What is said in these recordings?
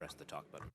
press the talk button.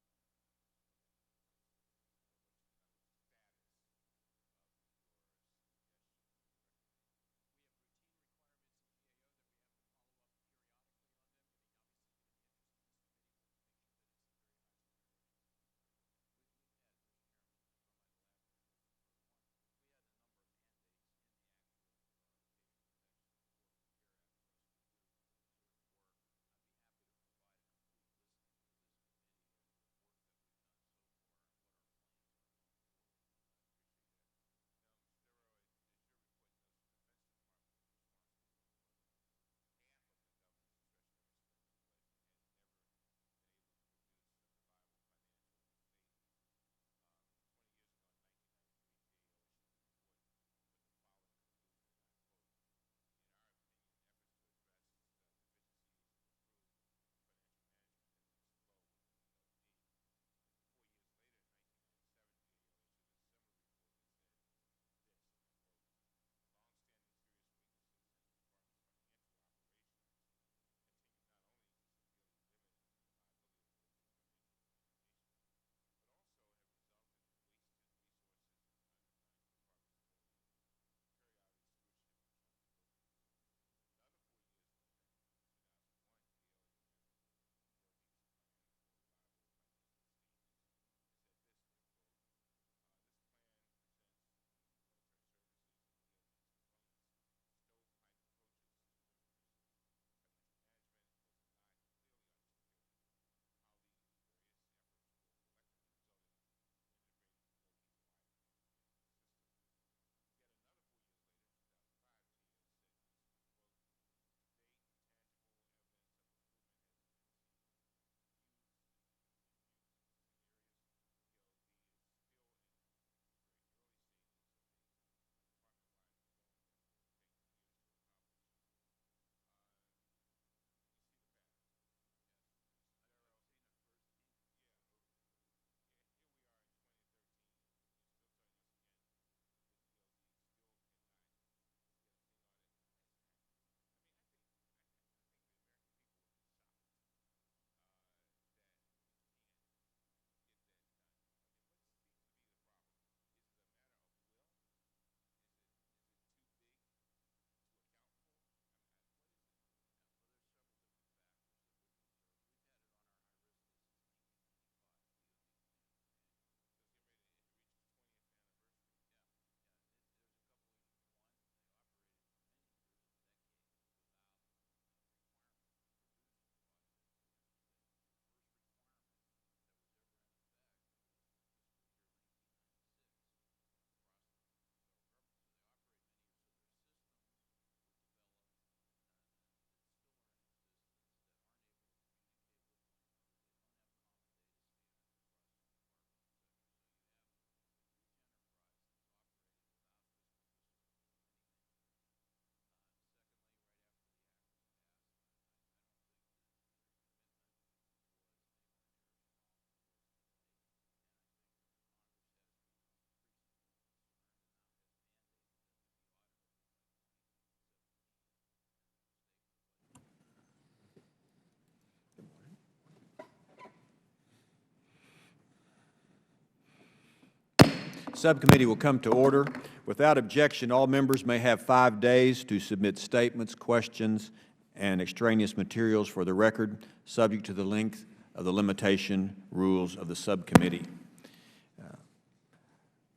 Subcommittee will come to order. Without objection, all members may have 5 days to submit statements, questions, and extraneous materials for the record, subject to the length of the limitation rules of the subcommittee.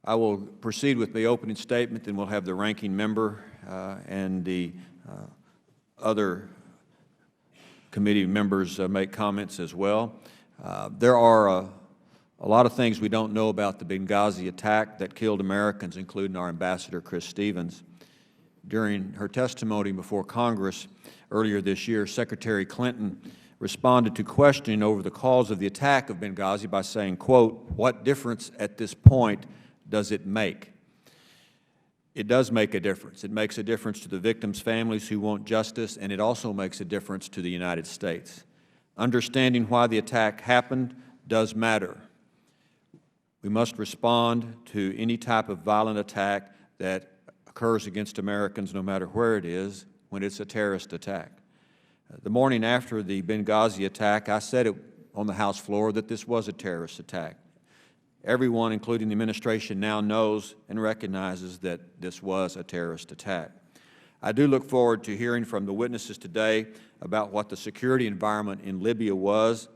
I will proceed with the opening statement, then we'll have the ranking member and the other committee members make comments as well. There are a lot of things we don't know about the Benghazi attack that killed Americans, including our Ambassador, Chris Stevens. During her testimony before Congress earlier this year, Secretary Clinton responded to questioning over the cause of the attack of Benghazi by saying, quote, "What difference at this point does it make?" It does make a difference. It makes a difference to the victims' families who want justice, and it also makes a difference to the United States. Understanding why the attack happened does matter. We must respond to any type of violent attack that occurs against Americans, no matter where it is, when it's a terrorist attack. The morning after the Benghazi attack, I said it on the House floor that this was a terrorist attack. Everyone, including the administration, now knows and recognizes that this was a terrorist attack. I do look forward to hearing from the witnesses today about what the security environment in Libya was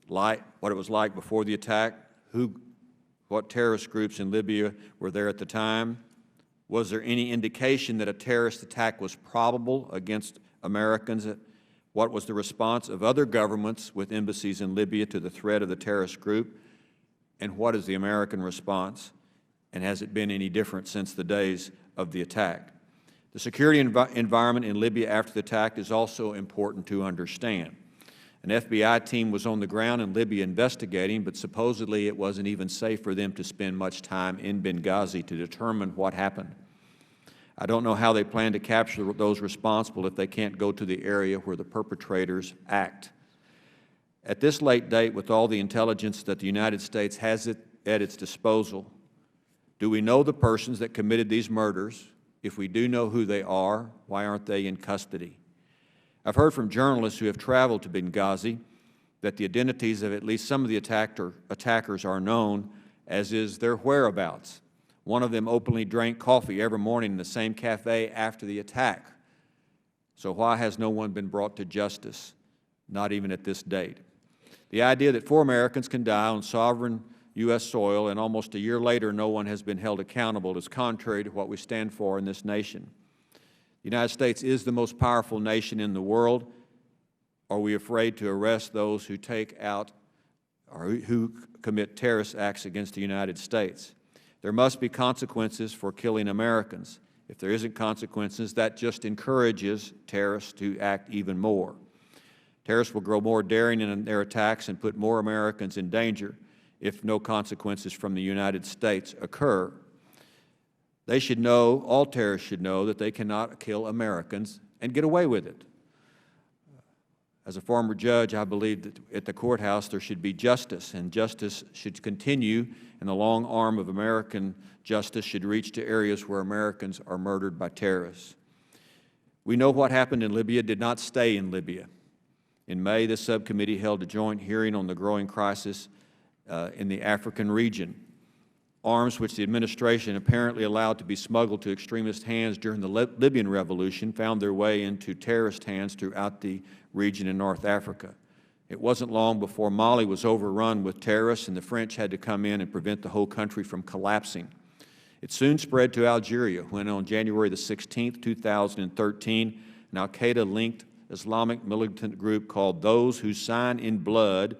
like, what it was like before the attack, what terrorist groups in Libya were there at the time. Was there any indication that a terrorist attack was probable against Americans? What was the response of other governments with embassies in Libya to the threat of the terrorist group? And what is the American response? And has it been any different since the days of the attack? The security environment in Libya after the attack is also important to understand. An FBI team was on the ground in Libya investigating, but supposedly it wasn't even safe for them to spend much time in Benghazi to determine what happened. I don't know how they plan to capture those responsible if they can't go to the area where the perpetrators act. At this late date, with all the intelligence that the United States has at its disposal, do we know the persons that committed these murders? If we do know who they are, why aren't they in custody? I've heard from journalists who have traveled to Benghazi that the identities of at least some of the attackers are known, as is their whereabouts. One of them openly drank coffee every morning in the same cafe after the attack. So why has no one been brought to justice, not even at this date? The idea that 4 Americans can die on sovereign U.S. soil and almost a year later no one has been held accountable is contrary to what we stand for in this nation. The United States is the most powerful nation in the world. Are we afraid to arrest those who take out or who commit terrorist acts against the United States? There must be consequences for killing Americans. If there isn't consequences, that just encourages terrorists to act even more. Terrorists will grow more daring in their attacks and put more Americans in danger if no consequences from the United States occur. They should know, all terrorists should know, that they cannot kill Americans and get away with it. As a former judge, I believe that at the courthouse there should be justice, and justice should continue, and the long arm of American justice should reach to areas where Americans are murdered by terrorists. We know what happened in Libya did not stay in Libya. In May, this subcommittee held a joint hearing on the growing crisis in the African region. Arms which the administration apparently allowed to be smuggled to extremist hands during the Libyan revolution found their way into terrorist hands throughout the region in North Africa. It wasn't long before Mali was overrun with terrorists and the French had to come in and prevent the whole country from collapsing. It soon spread to Algeria when on January the 16th, 2013, an al-Qaeda-linked Islamic militant group called Those Who Sign in Blood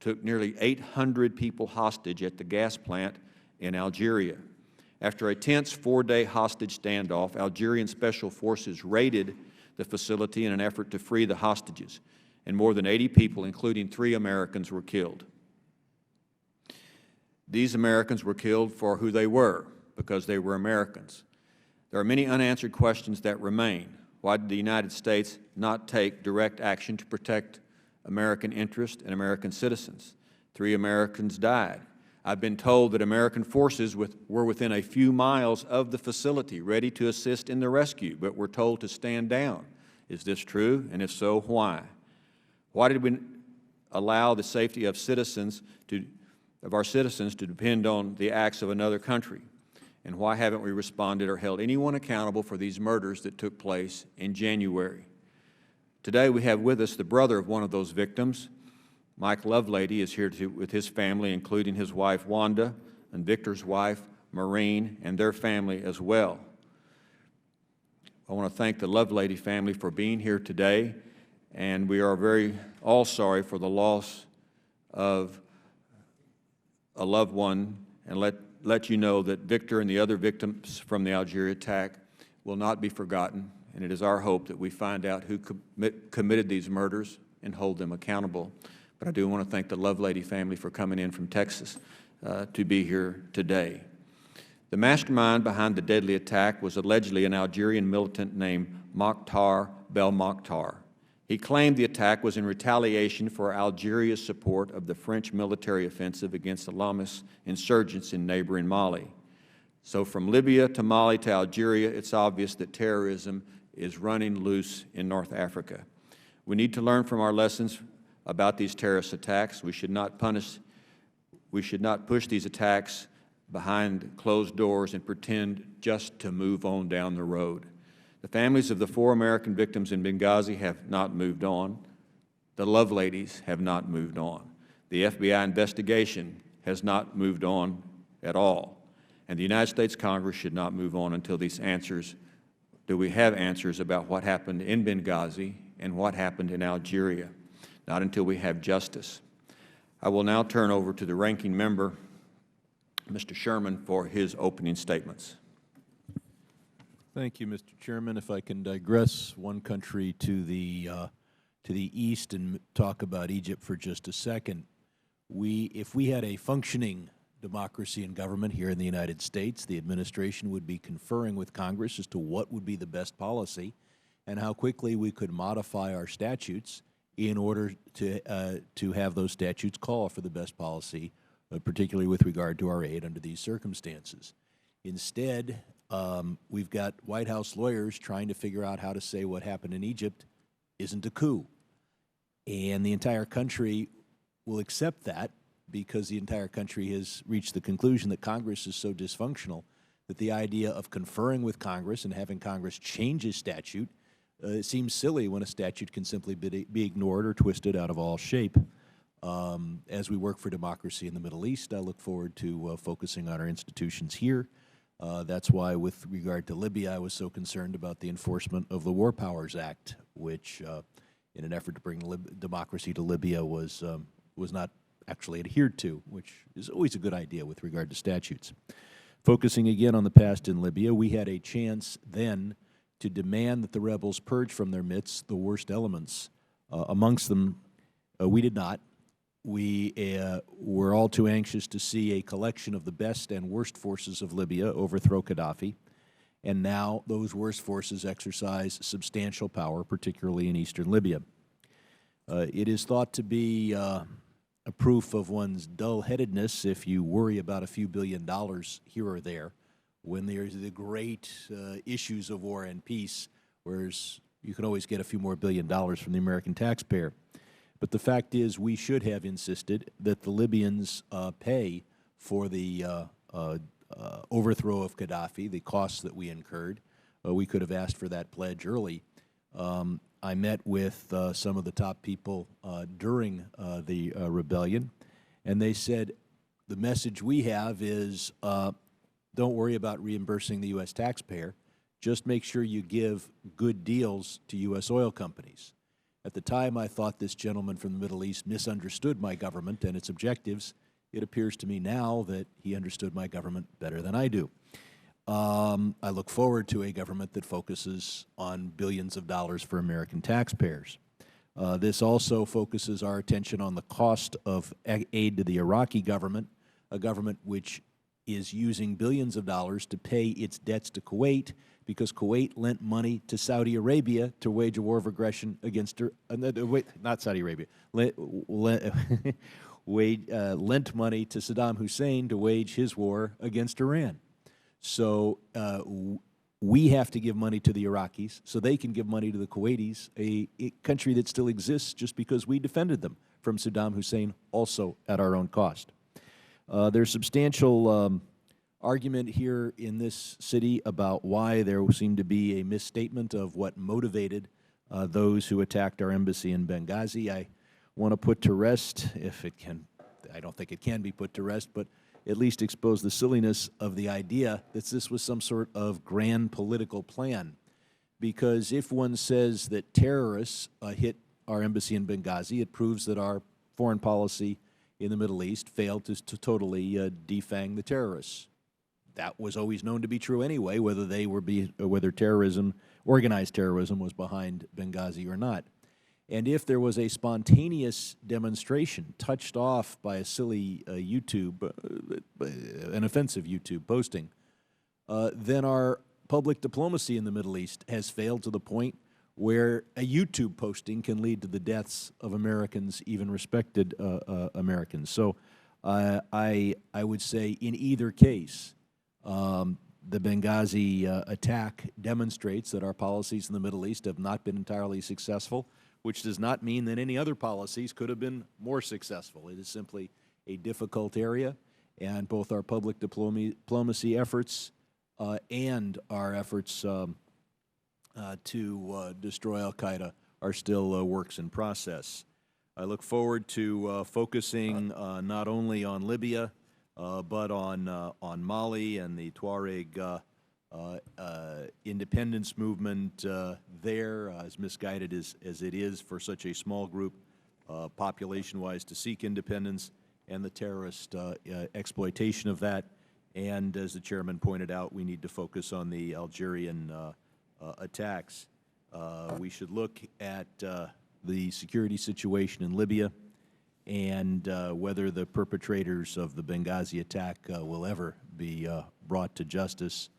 took nearly 800 people hostage at the gas plant in Algeria. After a tense 4-day hostage standoff, Algerian special forces raided the facility in an effort to free the hostages, and more than 80 people, including 3 Americans, were killed. These Americans were killed for who they were, because they were Americans. There are many unanswered questions that remain. Why did the United States not take direct action to protect American interests and American citizens? 3 Americans died. I've been told that American forces were within a few miles of the facility, ready to assist in the rescue, but were told to stand down. Is this true? And if so, why? Why did we allow the safety of our citizens to depend on the acts of another country? And why haven't we responded or held anyone accountable for these murders that took place in January? Today we have with us the brother of one of those victims. Mike Lovelady is here with his family, including his wife Wanda and Victor's wife Maureen and their family as well. I want to thank the Lovelady family for being here today, and we are all sorry for the loss of a loved one, and let you know that Victor and the other victims from the Algeria attack will not be forgotten, and it is our hope that we find out who committed these murders and hold them accountable. But I do want to thank the Lovelady family for coming in from Texas to be here today. The mastermind behind the deadly attack was allegedly an Algerian militant named Mokhtar Belmokhtar. He claimed the attack was in retaliation for Algeria's support of the French military offensive against Islamist insurgents in neighboring Mali. So from Libya to Mali to Algeria, it's obvious that terrorism is running loose in North Africa. We need to learn from our lessons about these terrorist attacks. We should not push these attacks behind closed doors and pretend just to move on down the road. The families of the 4 American victims in Benghazi have not moved on. The Loveladies have not moved on. The FBI investigation has not moved on at all. And the United States Congress should not move on until we have answers about what happened in Benghazi and what happened in Algeria, not until we have justice. I will now turn over to the ranking member, Mr. Sherman, for his opening statements. Thank you, Mr. Chairman. If I can digress one country to the east and talk about Egypt for just a second. If we had a functioning democracy and government here in the United States, the administration would be conferring with Congress as to what would be the best policy and how quickly we could modify our statutes in order to have those statutes call for the best policy, particularly with regard to our aid under these circumstances. Instead, we've got White House lawyers trying to figure out how to say what happened in Egypt isn't a coup. And the entire country will accept that because the entire country has reached the conclusion that Congress is so dysfunctional that the idea of conferring with Congress and having Congress change a statute seems silly when a statute can simply be ignored or twisted out of all shape. As we work for democracy in the Middle East, I look forward to focusing on our institutions here. That's why, with regard to Libya, I was so concerned about the enforcement of the War Powers Act, which, in an effort to bring democracy to Libya, was not actually adhered to, which is always a good idea with regard to statutes. Focusing again on the past in Libya, we had a chance then to demand that the rebels purge from their midst the worst elements. Amongst them, we did not. We were all too anxious to see a collection of the best and worst forces of Libya overthrow Gaddafi, and now those worst forces exercise substantial power, particularly in eastern Libya. It is thought to be a proof of one's dull-headedness if you worry about a few $1 billion here or there, when there's the great issues of war and peace, whereas you can always get a few more $1 billion from the American taxpayer. But the fact is, we should have insisted that the Libyans pay for the overthrow of Gaddafi, the costs that we incurred. We could have asked for that pledge early. I met with some of the top people during the rebellion, and they said, the message we have is, don't worry about reimbursing the U.S. taxpayer. Just make sure you give good deals to U.S. oil companies. At the time, I thought this gentleman from the Middle East misunderstood my government and its objectives. It appears to me now that he understood my government better than I do. I look forward to a government that focuses on billions of dollars for American taxpayers. This also focuses our attention on the cost of aid to the Iraqi government, a government which is using billions of dollars to pay its debts to Kuwait because Kuwait lent money to Saudi Arabia to wage a war of aggression against not Saudi Arabia, lent money to Saddam Hussein to wage his war against Iran. So we have to give money to the Iraqis so they can give money to the Kuwaitis, a country that still exists just because we defended them from Saddam Hussein, also at our own cost. There's substantial argument here in this city about why there seemed to be a misstatement of what motivated those who attacked our embassy in Benghazi. I want to put to rest, if it can, I don't think it can be put to rest, but at least expose the silliness of the idea that this was some sort of grand political plan. Because if one says that terrorists hit our embassy in Benghazi, it proves that our foreign policy in the Middle East failed to totally defang the terrorists. That was always known to be true anyway, whether terrorism, organized terrorism, was behind Benghazi or not. And if there was a spontaneous demonstration touched off by a silly an offensive YouTube posting, then our public diplomacy in the Middle East has failed to the point where a YouTube posting can lead to the deaths of Americans, even respected Americans. So I would say in either case, the Benghazi attack demonstrates that our policies in the Middle East have not been entirely successful. which does not mean that any other policies could have been more successful. It is simply a difficult area, and both our public diplomacy efforts and our efforts to destroy al-Qaeda are still works in process. I look forward to focusing not only on Libya, but on Mali and the Tuareg independence movement there, as misguided as it is for such a small group population-wise to seek independence, and the terrorist exploitation of that. And as the chairman pointed out, we need to focus on the Algerian attacks. We should look at the security situation in Libya and whether the perpetrators of the Benghazi attack will ever be brought to justice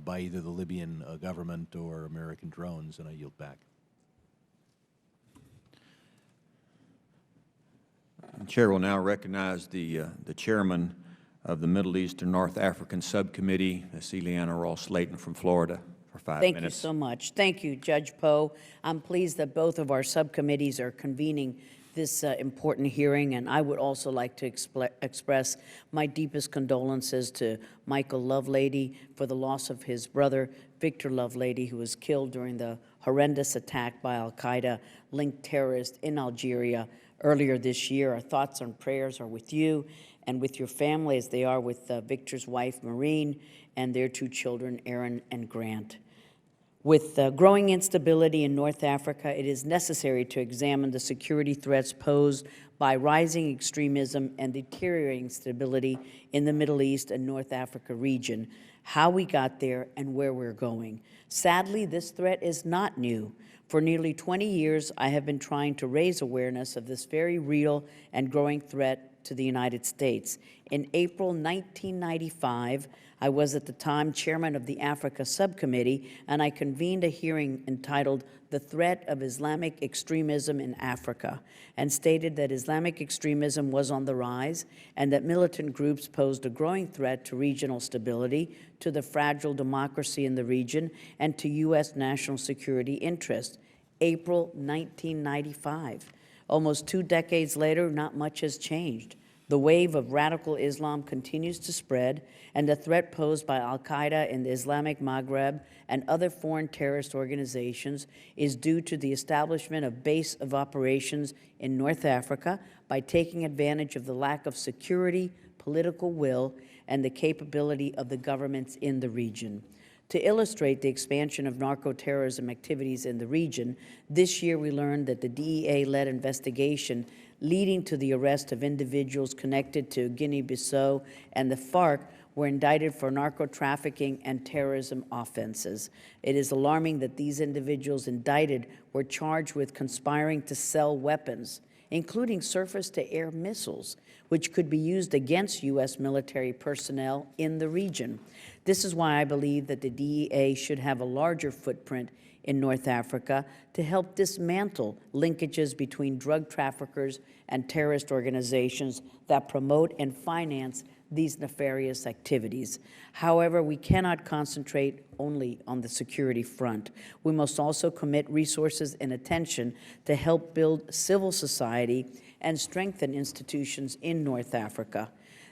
by either the Libyan government or American drones, and I yield back. The Chair will now recognize the chairman of the Middle East and North African Subcommittee, Ms. Ileana Ros-Lehtinen from Florida, for 5 minutes. Thank you so much. Thank you, Judge Poe. I'm pleased that both of our subcommittees are convening this important hearing, and I would also like to express my deepest condolences to Michael Lovelady for the loss of his brother, Victor Lovelady, who was killed during the horrendous attack by al-Qaeda-linked terrorists in Algeria earlier this year. Our thoughts and prayers are with you and with your family, as they are with Victor's wife, Maureen, and their 2 children, Aaron and Grant. With growing instability in North Africa, it is necessary to examine the security threats posed by rising extremism and deteriorating stability in the Middle East and North Africa region, how we got there and where we're going. Sadly, this threat is not new. For nearly 20 years, I have been trying to raise awareness of this very real and growing threat to the United States. In April 1995, I was at the time chairman of the Africa Subcommittee, and I convened a hearing entitled "The Threat of Islamic Extremism in Africa," and stated that Islamic extremism was on the rise and that militant groups posed a growing threat to regional stability, to the fragile democracy in the region, and to U.S. national security interests. April 1995. Almost 2 decades later, not much has changed. The wave of radical Islam continues to spread, and the threat posed by al-Qaeda in the Islamic Maghreb and other foreign terrorist organizations is due to the establishment of base of operations in North Africa by taking advantage of the lack of security, political will, and the capability of the governments in the region. To illustrate the expansion of narco-terrorism activities in the region, this year we learned that the DEA-led investigation leading to the arrest of individuals connected to Guinea-Bissau and the FARC were indicted for narco-trafficking and terrorism offenses. It is alarming that these individuals indicted were charged with conspiring to sell weapons, including surface-to-air missiles, which could be used against U.S. military personnel in the region. This is why I believe that the DEA should have a larger footprint in North Africa to help dismantle linkages between drug traffickers and terrorist organizations that promote and finance these nefarious activities. However, we cannot concentrate only on the security front. We must also commit resources and attention to help build civil society and strengthen institutions in North Africa.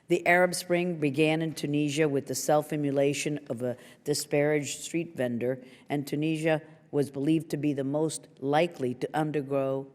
The Arab Spring began in Tunisia with the self-immolation of a disparaged street vendor, and Tunisia was believed to be the most likely to undergo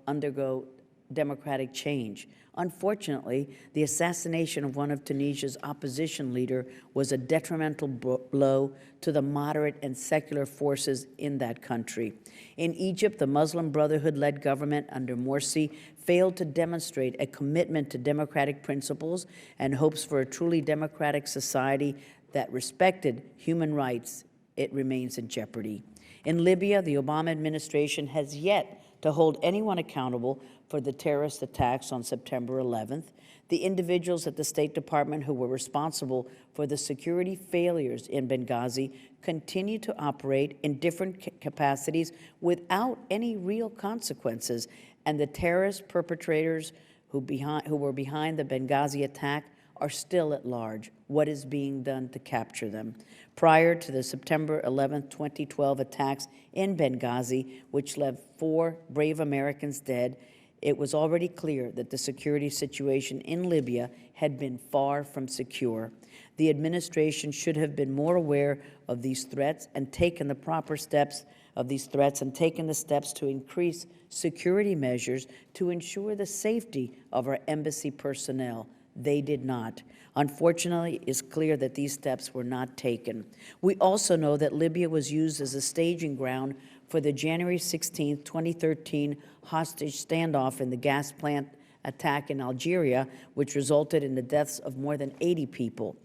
democratic change. Unfortunately, the assassination of one of Tunisia's opposition leader was a detrimental blow to the moderate and secular forces in that country. In Egypt, the Muslim Brotherhood-led government under Morsi failed to demonstrate a commitment to democratic principles and hopes for a truly democratic society that respected human rights. It remains in jeopardy. In Libya, the Obama administration has yet to hold anyone accountable for the terrorist attacks on September 11th. The individuals at the State Department who were responsible for the security failures in Benghazi continue to operate in different capacities without any real consequences, and the terrorist perpetrators who were behind the Benghazi attack are still at large. What is being done to capture them? Prior to the September 11, 2012 attacks in Benghazi, which left 4 brave Americans dead, it was already clear that the security situation in Libya had been far from secure. The administration should have been more aware of these threats and taken the proper steps to increase security measures to ensure the safety of our embassy personnel. They did not. Unfortunately, it's clear that these steps were not taken. We also know that Libya was used as a staging ground for the January 16, 2013 hostage standoff in the gas plant attack in Algeria, which resulted in the deaths of more than 80 people.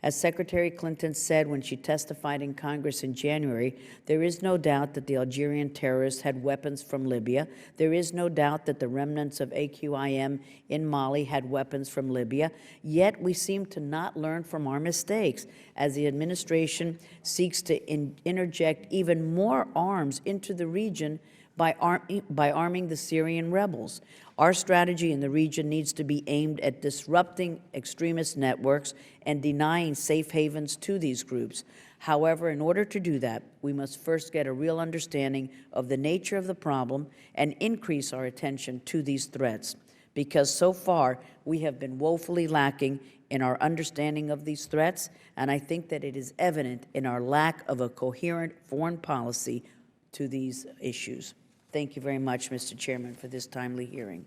As Secretary Clinton said when she testified in Congress in January, there is no doubt that the Algerian terrorists had weapons from Libya. There is no doubt that the remnants of AQIM in Mali had weapons from Libya. Yet we seem to not learn from our mistakes as the administration seeks to interject even more arms into the region by arming the Syrian rebels. Our strategy in the region needs to be aimed at disrupting extremist networks and denying safe havens to these groups. However, in order to do that, we must first get a real understanding of the nature of the problem and increase our attention to these threats, because so far we have been woefully lacking in our understanding of these threats, and I think that it is evident in our lack of a coherent foreign policy to these issues. Thank you very much, Mr. Chairman, for this timely hearing.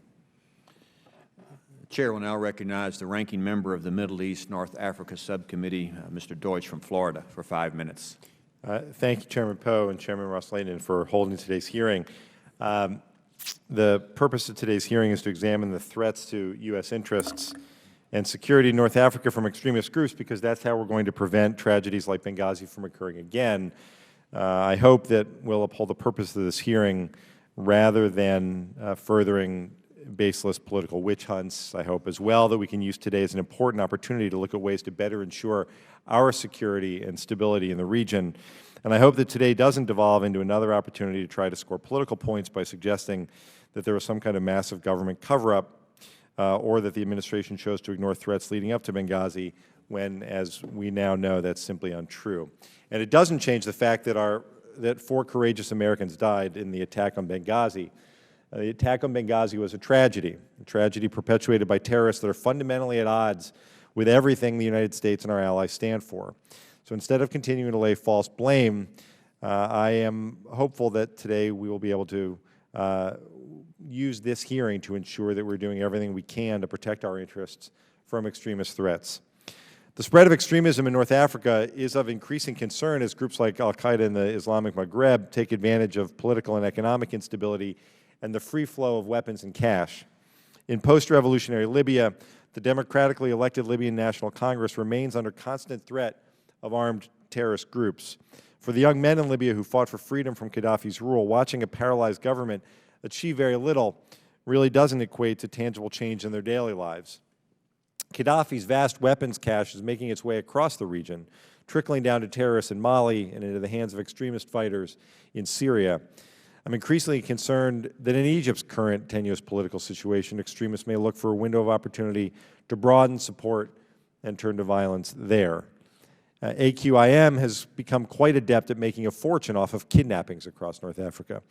The Chair will now recognize the ranking member of the Middle East North Africa Subcommittee, Mr. Deutsch from Florida, for 5 minutes. Thank you, Chairman Poe and Chairman Ros-Lehtinen, for holding today's hearing. The purpose of today's hearing is to examine the threats to U.S. interests and security in North Africa from extremist groups, because that's how we're going to prevent tragedies like Benghazi from occurring again. I hope that we'll uphold the purpose of this hearing rather than furthering baseless political witch hunts. I hope as well that we can use today as an important opportunity to look at ways to better ensure our security and stability in the region. And I hope that today doesn't devolve into another opportunity to try to score political points by suggesting that there was some kind of massive government cover-up or that the administration chose to ignore threats leading up to Benghazi, when, as we now know, that's simply untrue. And it doesn't change the fact that 4 courageous Americans died in the attack on Benghazi. The attack on Benghazi was a tragedy perpetuated by terrorists that are fundamentally at odds with everything the United States and our allies stand for. So instead of continuing to lay false blame, I am hopeful that today we will be able to use this hearing to ensure that we're doing everything we can to protect our interests from extremist threats. The spread of extremism in North Africa is of increasing concern as groups like al-Qaeda in the Islamic Maghreb take advantage of political and economic instability and the free flow of weapons and cash. In post-revolutionary Libya, the democratically elected Libyan National Congress remains under constant threat of armed terrorist groups. For the young men in Libya who fought for freedom from Gaddafi's rule, watching a paralyzed government achieve very little really doesn't equate to tangible change in their daily lives. Gaddafi's vast weapons cache is making its way across the region, trickling down to terrorists in Mali and into the hands of extremist fighters in Syria. I'm increasingly concerned that in Egypt's current tenuous political situation, extremists may look for a window of opportunity to broaden support and turn to violence there. AQIM has become quite adept at making a fortune off of kidnappings across North Africa.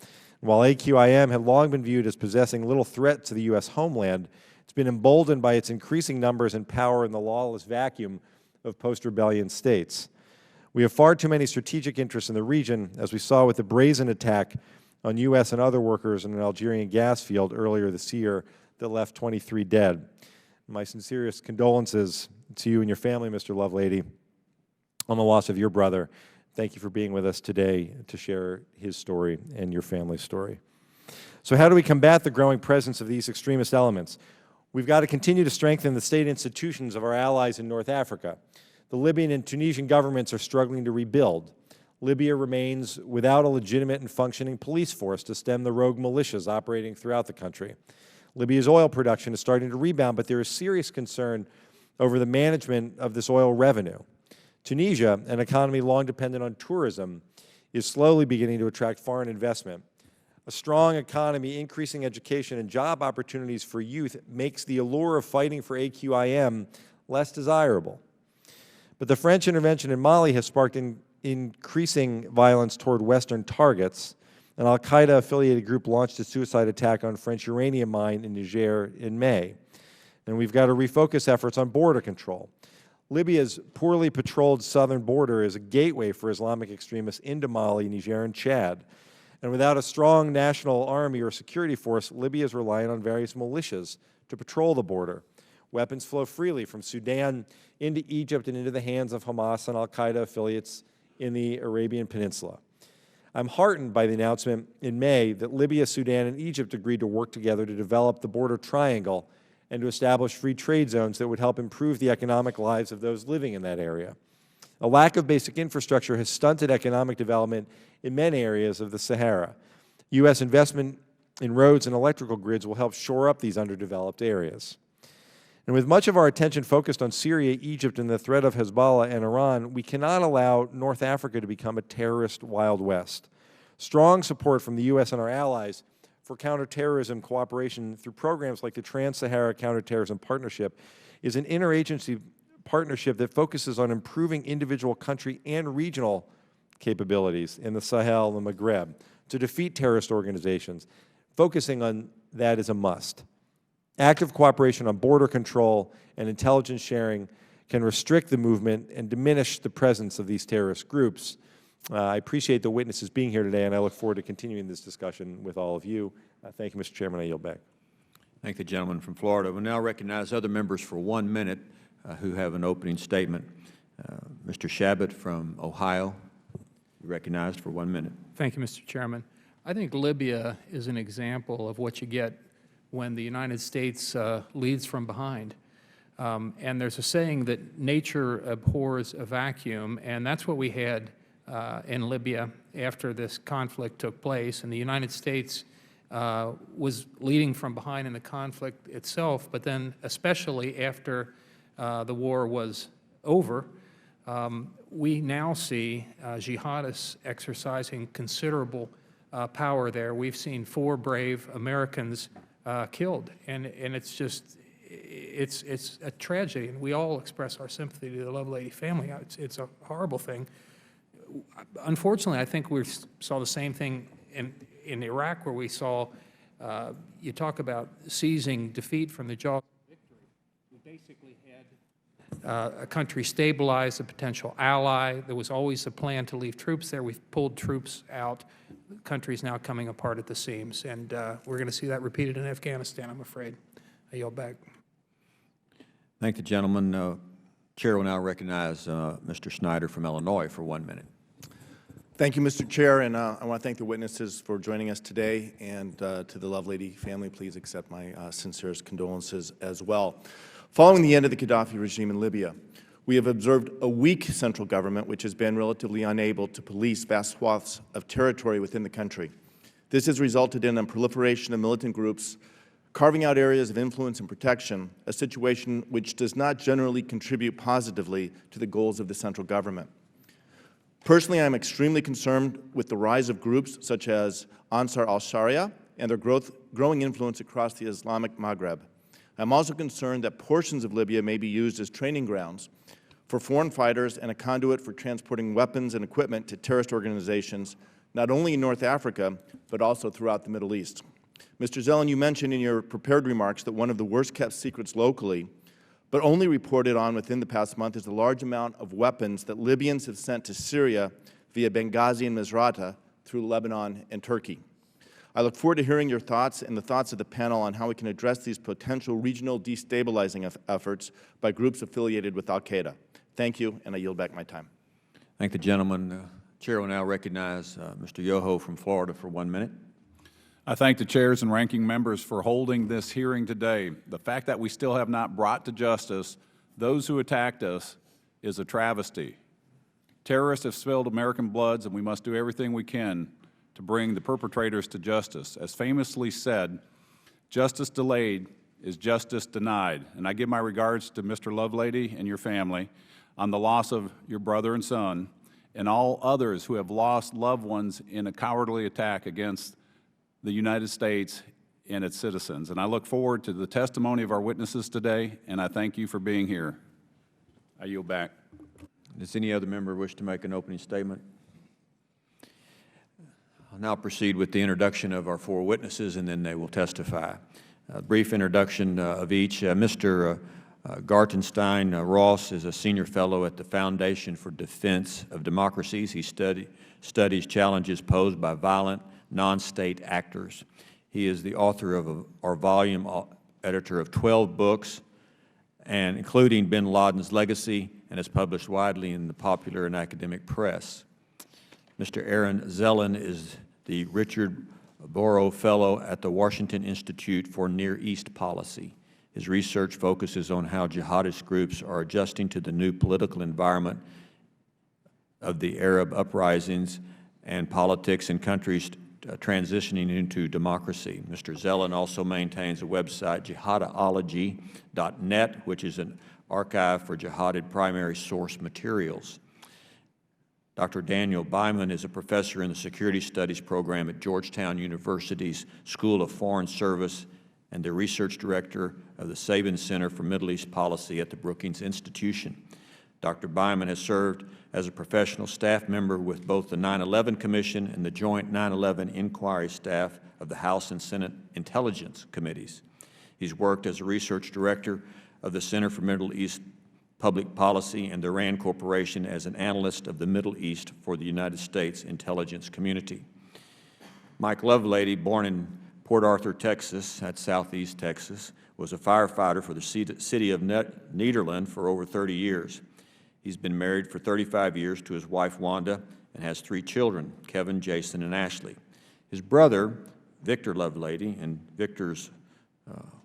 While AQIM had long been viewed as possessing little threat to the U.S. homeland, it's been emboldened by its increasing numbers and power in the lawless vacuum of post-rebellion states. We have far too many strategic interests in the region, as we saw with the brazen attack on U.S. and other workers in an Algerian gas field earlier this year that left 23 dead. My sincerest condolences to you and your family, Mr. Lovelady, on the loss of your brother. Thank you for being with us today to share his story and your family's story. So how do we combat the growing presence of these extremist elements? We've got to continue to strengthen the state institutions of our allies in North Africa. The Libyan and Tunisian governments are struggling to rebuild. Libya remains without a legitimate and functioning police force to stem the rogue militias operating throughout the country. Libya's oil production is starting to rebound, but there is serious concern over the management of this oil revenue. Tunisia, an economy long dependent on tourism, is slowly beginning to attract foreign investment. A strong economy, increasing education, and job opportunities for youth makes the allure of fighting for AQIM less desirable. But the French intervention in Mali has sparked increasing violence toward Western targets. An al-Qaeda-affiliated group launched a suicide attack on a French uranium mine in Niger in May. And we've got to refocus efforts on border control. Libya's poorly patrolled southern border is a gateway for Islamic extremists into Mali, Niger, and Chad. And without a strong national army or security force, Libya is reliant on various militias to patrol the border. Weapons flow freely from Sudan into Egypt and into the hands of Hamas and al-Qaeda affiliates in the Arabian Peninsula. I'm heartened by the announcement in May that Libya, Sudan, and Egypt agreed to work together to develop the border triangle and to establish free trade zones that would help improve the economic lives of those living in that area. A lack of basic infrastructure has stunted economic development in many areas of the Sahara. U.S. investment in roads and electrical grids will help shore up these underdeveloped areas. And with much of our attention focused on Syria, Egypt, and the threat of Hezbollah and Iran, we cannot allow North Africa to become a terrorist Wild West. Strong support from the U.S. and our allies for counterterrorism cooperation through programs like the Trans-Sahara Counterterrorism Partnership is an interagency partnership that focuses on improving individual country and regional capabilities in the Sahel and the Maghreb to defeat terrorist organizations. Focusing on that is a must. Active cooperation on border control and intelligence sharing can restrict the movement and diminish the presence of these terrorist groups. I appreciate the witnesses being here today, and I look forward to continuing this discussion with all of you. Thank you, Mr. Chairman. I yield back. Thank the gentleman from Florida. We'll now recognize other members for 1 minute who have an opening statement. Mr. Shabbat from Ohio, recognized for 1 minute. Thank you, Mr. Chairman. I think Libya is an example of what you get when the United States leads from behind. And there's a saying that nature abhors a vacuum, and that's what we had in Libya after this conflict took place. And the United States was leading from behind in the conflict itself, but then especially after the war was over, we now see jihadists exercising considerable power there. We've seen 4 brave Americans killed, and it's just, it's a tragedy, and we all express our sympathy to the Ros-Lehtinen family. It's a horrible thing. Unfortunately, I think we saw the same thing in Iraq, where we saw, you talk about seizing defeat from the jaws of victory. We basically had a country stabilized, a potential ally. There was always a plan to leave troops there. We've pulled troops out. The country's now coming apart at the seams, and we're going to see that repeated in Afghanistan, I'm afraid. I yield back. Thank the gentleman. Chair will now recognize Mr. Snyder from Illinois for 1 minute. Thank you, Mr. Chair, and I want to thank the witnesses for joining us today, and to the Ros-Lehtinen family, please accept my sincerest condolences as well. Following the end of the Gaddafi regime in Libya, we have observed a weak central government which has been relatively unable to police vast swaths of territory within the country. This has resulted in a proliferation of militant groups carving out areas of influence and protection, a situation which does not generally contribute positively to the goals of the central government. Personally, I am extremely concerned with the rise of groups such as Ansar al-Sharia and their growing influence across the Islamic Maghreb. I'm also concerned that portions of Libya may be used as training grounds for foreign fighters and a conduit for transporting weapons and equipment to terrorist organizations, not only in North Africa, but also throughout the Middle East. Mr. Zelen, you mentioned in your prepared remarks that one of the worst-kept secrets locally, but only reported on within the past month, is the large amount of weapons that Libyans have sent to Syria via Benghazi and Misrata through Lebanon and Turkey. I look forward to hearing your thoughts and the thoughts of the panel on how we can address these potential regional destabilizing efforts by groups affiliated with al-Qaeda. Thank you, and I yield back my time. Thank the gentleman. Chair will now recognize Mr. Yoho from Florida for 1 minute. I thank the chairs and ranking members for holding this hearing today. The fact that we still have not brought to justice those who attacked us is a travesty. Terrorists have spilled American bloods, and we must do everything we can to bring the perpetrators to justice. As famously said, justice delayed is justice denied. And I give my regards to Mr. Ros-Lehtinen and your family on the loss of your brother and son, and all others who have lost loved ones in a cowardly attack against the United States and its citizens. And I look forward to the testimony of our witnesses today, and I thank you for being here. I yield back. Does any other member wish to make an opening statement? I'll now proceed with the introduction of our four witnesses, and then they will testify. A brief introduction of each. Mr. Gartenstein Ross is a senior fellow at the Foundation for Defense of Democracies. He studies challenges posed by violent, non-state actors. He is the author of our volume editor of 12 books, and including Bin Laden's Legacy, and is published widely in the popular and academic press. Mr. Aaron Zellin is the Richard Borrow Fellow at the Washington Institute for Near East Policy. His research focuses on how jihadist groups are adjusting to the new political environment of the Arab uprisings and politics in countries transitioning into democracy. Mr. Zellin also maintains a website, jihadology.net, which is an archive for jihadid primary source materials. Dr. Daniel Byman is a professor in the Security Studies program at Georgetown University's School of Foreign Service and the research director of the Sabin Center for Middle East Policy at the Brookings Institution. Dr. Byman has served as a professional staff member with both the 9/11 Commission and the joint 9/11 inquiry staff of the House and Senate Intelligence Committees. He's worked as a research director of the Center for Middle East Public Policy and the RAND Corporation as an analyst of the Middle East for the United States intelligence community. Mike Lovelady, born in Port Arthur, Texas, that's southeast Texas, was a firefighter for the city of Nederland for over 30 years. He's been married for 35 years to his wife, Wanda, and has 3 children, Kevin, Jason, and Ashley. His brother, Victor Lovelady, and Victor's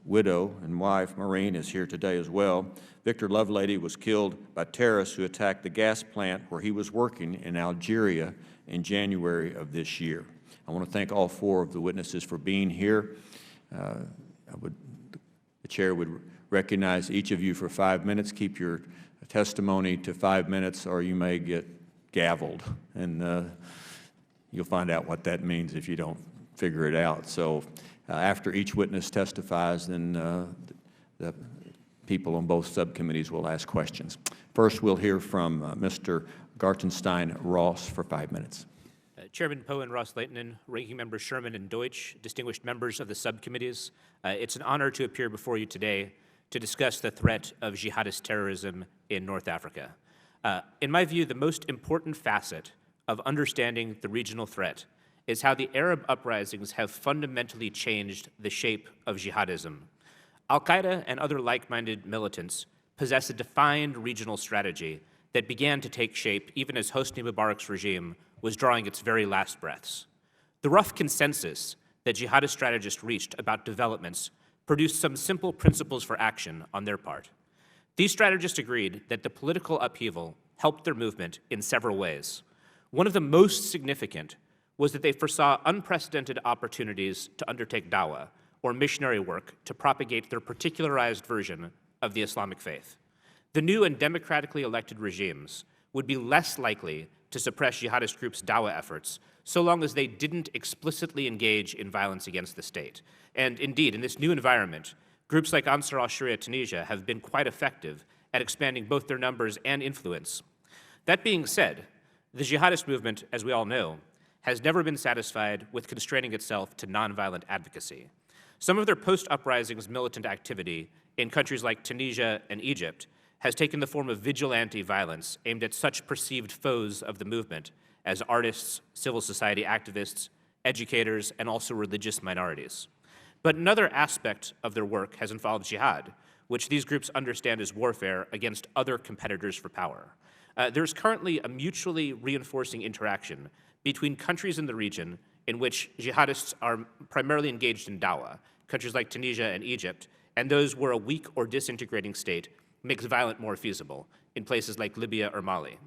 widow and wife, Maureen, is here today as well. Victor Lovelady was killed by terrorists who attacked the gas plant where he was working in Algeria in January of this year. I want to thank all 4 of the witnesses for being here. The Chair would recognize each of you for 5 minutes. Keep your testimony to 5 minutes, or you may get gavelled, and you'll find out what that means if you don't figure it out. So after each witness testifies, then the people on both subcommittees will ask questions. First, we'll hear from Mr. Gartenstein Ross for 5 minutes. Chairman Poe and Ros-Lehtinen, Ranking Members Sherman and Deutsch, distinguished members of the subcommittees, it's an honor to appear before you today to discuss the threat of jihadist terrorism in North Africa. In my view, the most important facet of understanding the regional threat is how the Arab uprisings have fundamentally changed the shape of jihadism. Al-Qaeda and other like-minded militants possess a defined regional strategy that began to take shape even as Hosni Mubarak's regime was drawing its very last breaths. The rough consensus that jihadist strategists reached about developments produced some simple principles for action on their part. These strategists agreed that the political upheaval helped their movement in several ways. One of the most significant was that they foresaw unprecedented opportunities to undertake dawah, or missionary work, to propagate their particularized version of the Islamic faith. The new and democratically elected regimes would be less likely to suppress jihadist groups' dawah efforts so long as they didn't explicitly engage in violence against the state. And indeed, in this new environment, groups like Ansar al-Sharia Tunisia have been quite effective at expanding both their numbers and influence. That being said, the jihadist movement, as we all know, has never been satisfied with constraining itself to nonviolent advocacy. Some of their post-uprisings militant activity in countries like Tunisia and Egypt has taken the form of vigilante violence aimed at such perceived foes of the movement as artists, civil society activists, educators, and also religious minorities. But another aspect of their work has involved jihad, which these groups understand as warfare against other competitors for power. There's currently a mutually reinforcing interaction between countries in the region in which jihadists are primarily engaged in dawah, countries like Tunisia and Egypt, and those where a weak or disintegrating state makes violence more feasible, in places like Libya or Mali.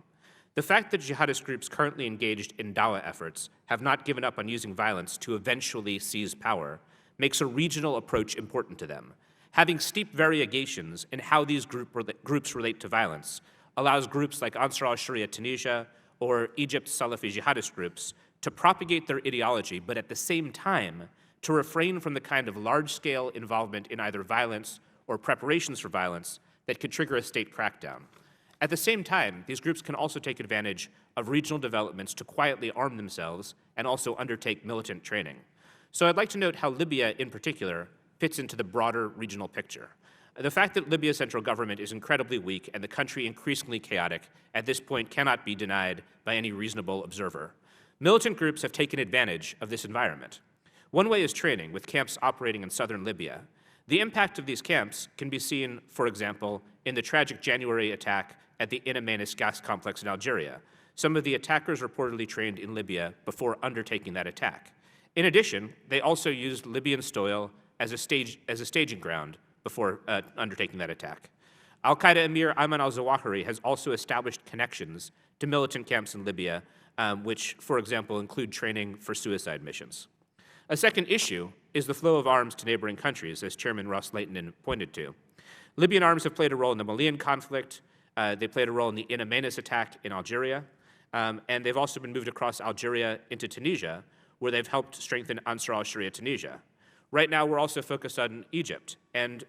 The fact that jihadist groups currently engaged in dawah efforts have not given up on using violence to eventually seize power makes a regional approach important to them. Having steep variations in how these groups relate to violence allows groups like Ansar al-Sharia Tunisia or Egypt's Salafi jihadist groups to propagate their ideology, but at the same time to refrain from the kind of large-scale involvement in either violence or preparations for violence that could trigger a state crackdown. At the same time, these groups can also take advantage of regional developments to quietly arm themselves and also undertake militant training. So I'd like to note how Libya, in particular, fits into the broader regional picture. The fact that Libya's central government is incredibly weak and the country increasingly chaotic at this point cannot be denied by any reasonable observer. Militant groups have taken advantage of this environment. One way is training, with camps operating in southern Libya. The impact of these camps can be seen, for example, in the tragic January attack at the In Amenas gas complex in Algeria. Some of the attackers reportedly trained in Libya before undertaking that attack. In addition, they also used Libyan soil as a staging ground before undertaking that attack. Al-Qaeda emir Ayman al-Zawahiri has also established connections to militant camps in Libya, which, for example, include training for suicide missions. A second issue is the flow of arms to neighboring countries, as Chairman Ros-Lehtinen pointed to. Libyan arms have played a role in the Malian conflict. They played a role in the In Amenas attack in Algeria. And they've also been moved across Algeria into Tunisia, where they've helped strengthen Ansar al-Sharia Tunisia. Right now, we're also focused on Egypt, and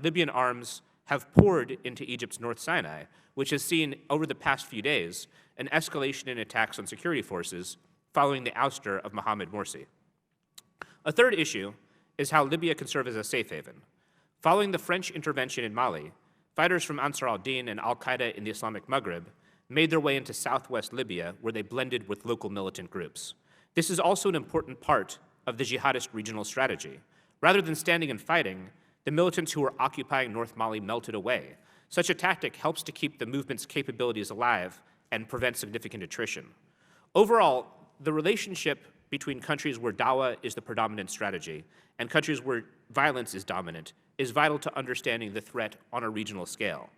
Libyan arms have poured into Egypt's North Sinai, which has seen, over the past few days, an escalation in attacks on security forces following the ouster of Mohamed Morsi. A third issue is how Libya can serve as a safe haven. Following the French intervention in Mali, fighters from Ansar al-Din and al-Qaeda in the Islamic Maghreb made their way into southwest Libya, where they blended with local militant groups. This is also an important part of the jihadist regional strategy. Rather than standing and fighting, the militants who were occupying North Mali melted away. Such a tactic helps to keep the movement's capabilities alive and prevent significant attrition. Overall, the relationship between countries where dawah is the predominant strategy and countries where violence is dominant is vital to understanding the threat on a regional scale.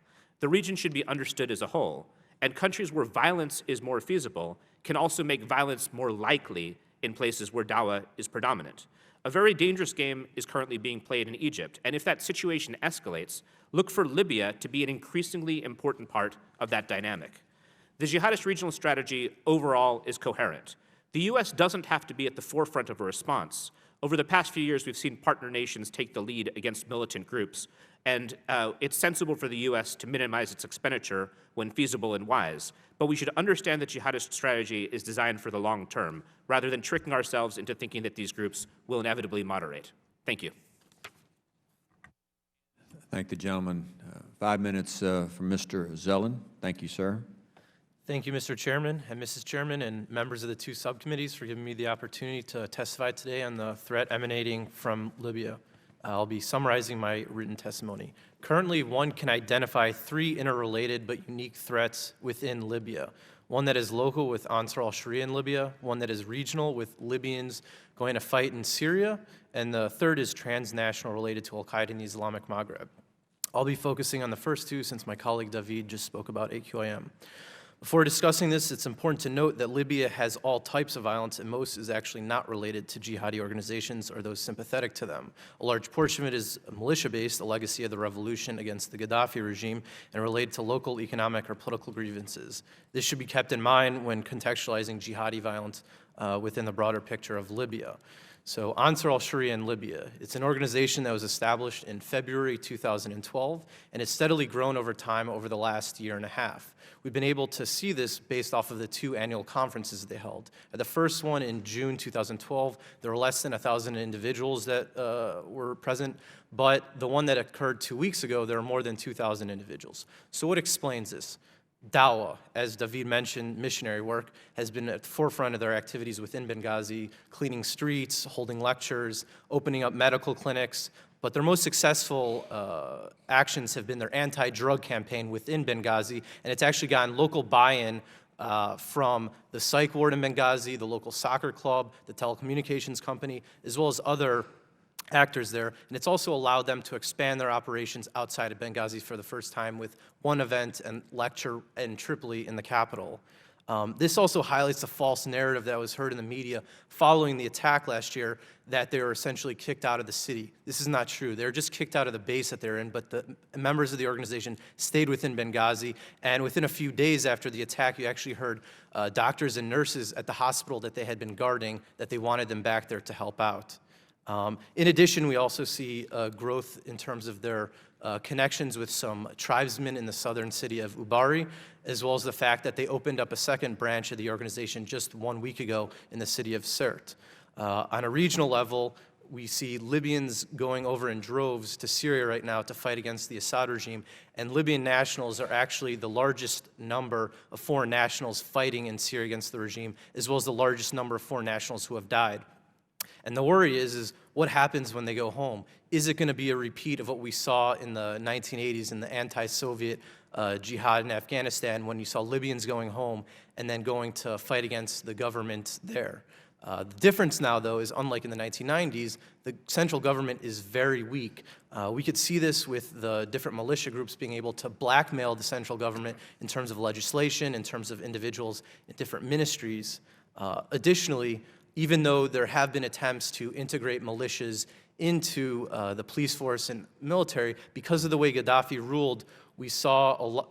The region should be understood as a whole, and countries where violence is more feasible can also make violence more likely in places where dawah is predominant. A very dangerous game is currently being played in Egypt, and if that situation escalates, look for Libya to be an increasingly important part of that dynamic. The jihadist regional strategy overall is coherent. The U.S. doesn't have to be at the forefront of a response. Over the past few years, we've seen partner nations take the lead against militant groups, and it's sensible for the U.S. to minimize its expenditure when feasible and wise. But we should understand that jihadist strategy is designed for the long term, rather than tricking ourselves into thinking that these groups will inevitably moderate. Thank you. Thank the gentleman. 5 minutes from Mr. Zelen. Thank you, sir. Thank you, Mr. Chairman and Mrs. Chairman and members of the two subcommittees for giving me the opportunity to testify today on the threat emanating from Libya. I'll be summarizing my written testimony. Currently, one can identify 3 interrelated but unique threats within Libya. One that is local with Ansar al-Sharia in Libya, one that is regional with Libyans going to fight in Syria, and the third is transnational related to al-Qaeda in the Islamic Maghreb. I'll be focusing on the first 2 since my colleague David just spoke about AQIM. Before discussing this, it's important to note that Libya has all types of violence, and most is actually not related to jihadi organizations or those sympathetic to them. A large portion of it is militia-based, a legacy of the revolution against the Gaddafi regime, and related to local economic or political grievances. This should be kept in mind when contextualizing jihadi violence within the broader picture of Libya. So Ansar al-Sharia in Libya, it's an organization that was established in February 2012, and it's steadily grown over time over the last year and a half. We've been able to see this based off of the 2 annual conferences they held. At the first one in June 2012, there were less than 1,000 individuals that were present, but the one that occurred 2 weeks ago, there were more than 2,000 individuals. So what explains this? Dawah, as David mentioned, missionary work, has been at the forefront of their activities within Benghazi, cleaning streets, holding lectures, opening up medical clinics. But their most successful actions have been their anti-drug campaign within Benghazi, and it's actually gotten local buy-in from the psych ward in Benghazi, the local soccer club, the telecommunications company, as well as other actors there, and it's also allowed them to expand their operations outside of Benghazi for the first time with one event and lecture in Tripoli in the capital. This also highlights the false narrative that was heard in the media following the attack last year that they were essentially kicked out of the city. This is not true. They were just kicked out of the base that they're in, but the members of the organization stayed within Benghazi, and within a few days after the attack, you actually heard doctors and nurses at the hospital that they had been guarding that they wanted them back there to help out. In addition, we also see growth in terms of their connections with some tribesmen in the southern city of Ubari, as well as the fact that they opened up a second branch of the organization just 1 week ago in the city of Sirte. On a regional level, we see Libyans going over in droves to Syria right now to fight against the Assad regime, and Libyan nationals are actually the largest number of foreign nationals fighting in Syria against the regime, as well as the largest number of foreign nationals who have died. And the worry is what happens when they go home? Is it going to be a repeat of what we saw in the 1980s in the anti-Soviet jihad in Afghanistan, when you saw Libyans going home and then going to fight against the government there? The difference now, though, is unlike in the 1990s, the central government is very weak. We could see this with the different militia groups being able to blackmail the central government in terms of legislation, in terms of individuals in different ministries. Additionally, even though there have been attempts to integrate militias into the police force and military, because of the way Gaddafi ruled, we saw a lot.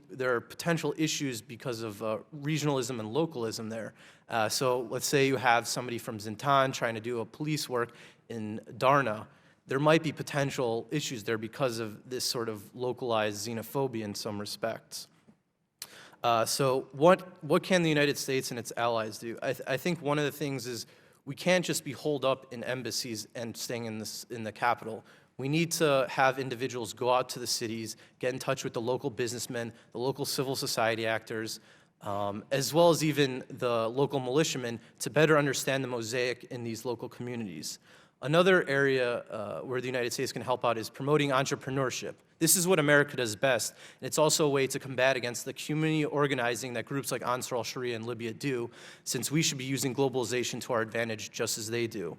There are potential issues because of regionalism and localism there. So let's say you have somebody from Zintan trying to do a police work in Darna. There might be potential issues there because of this sort of localized xenophobia in some respects. So what can the United States and its allies do? I think one of the things is we can't just be holed up in embassies and staying in the capital. We need to have individuals go out to the cities, get in touch with the local businessmen, the local civil society actors, as well as even the local militiamen to better understand the mosaic in these local communities. Another area where the United States can help out is promoting entrepreneurship. This is what America does best, and it's also a way to combat against the community organizing that groups like Ansar al-Sharia in Libya do, since we should be using globalization to our advantage just as they do.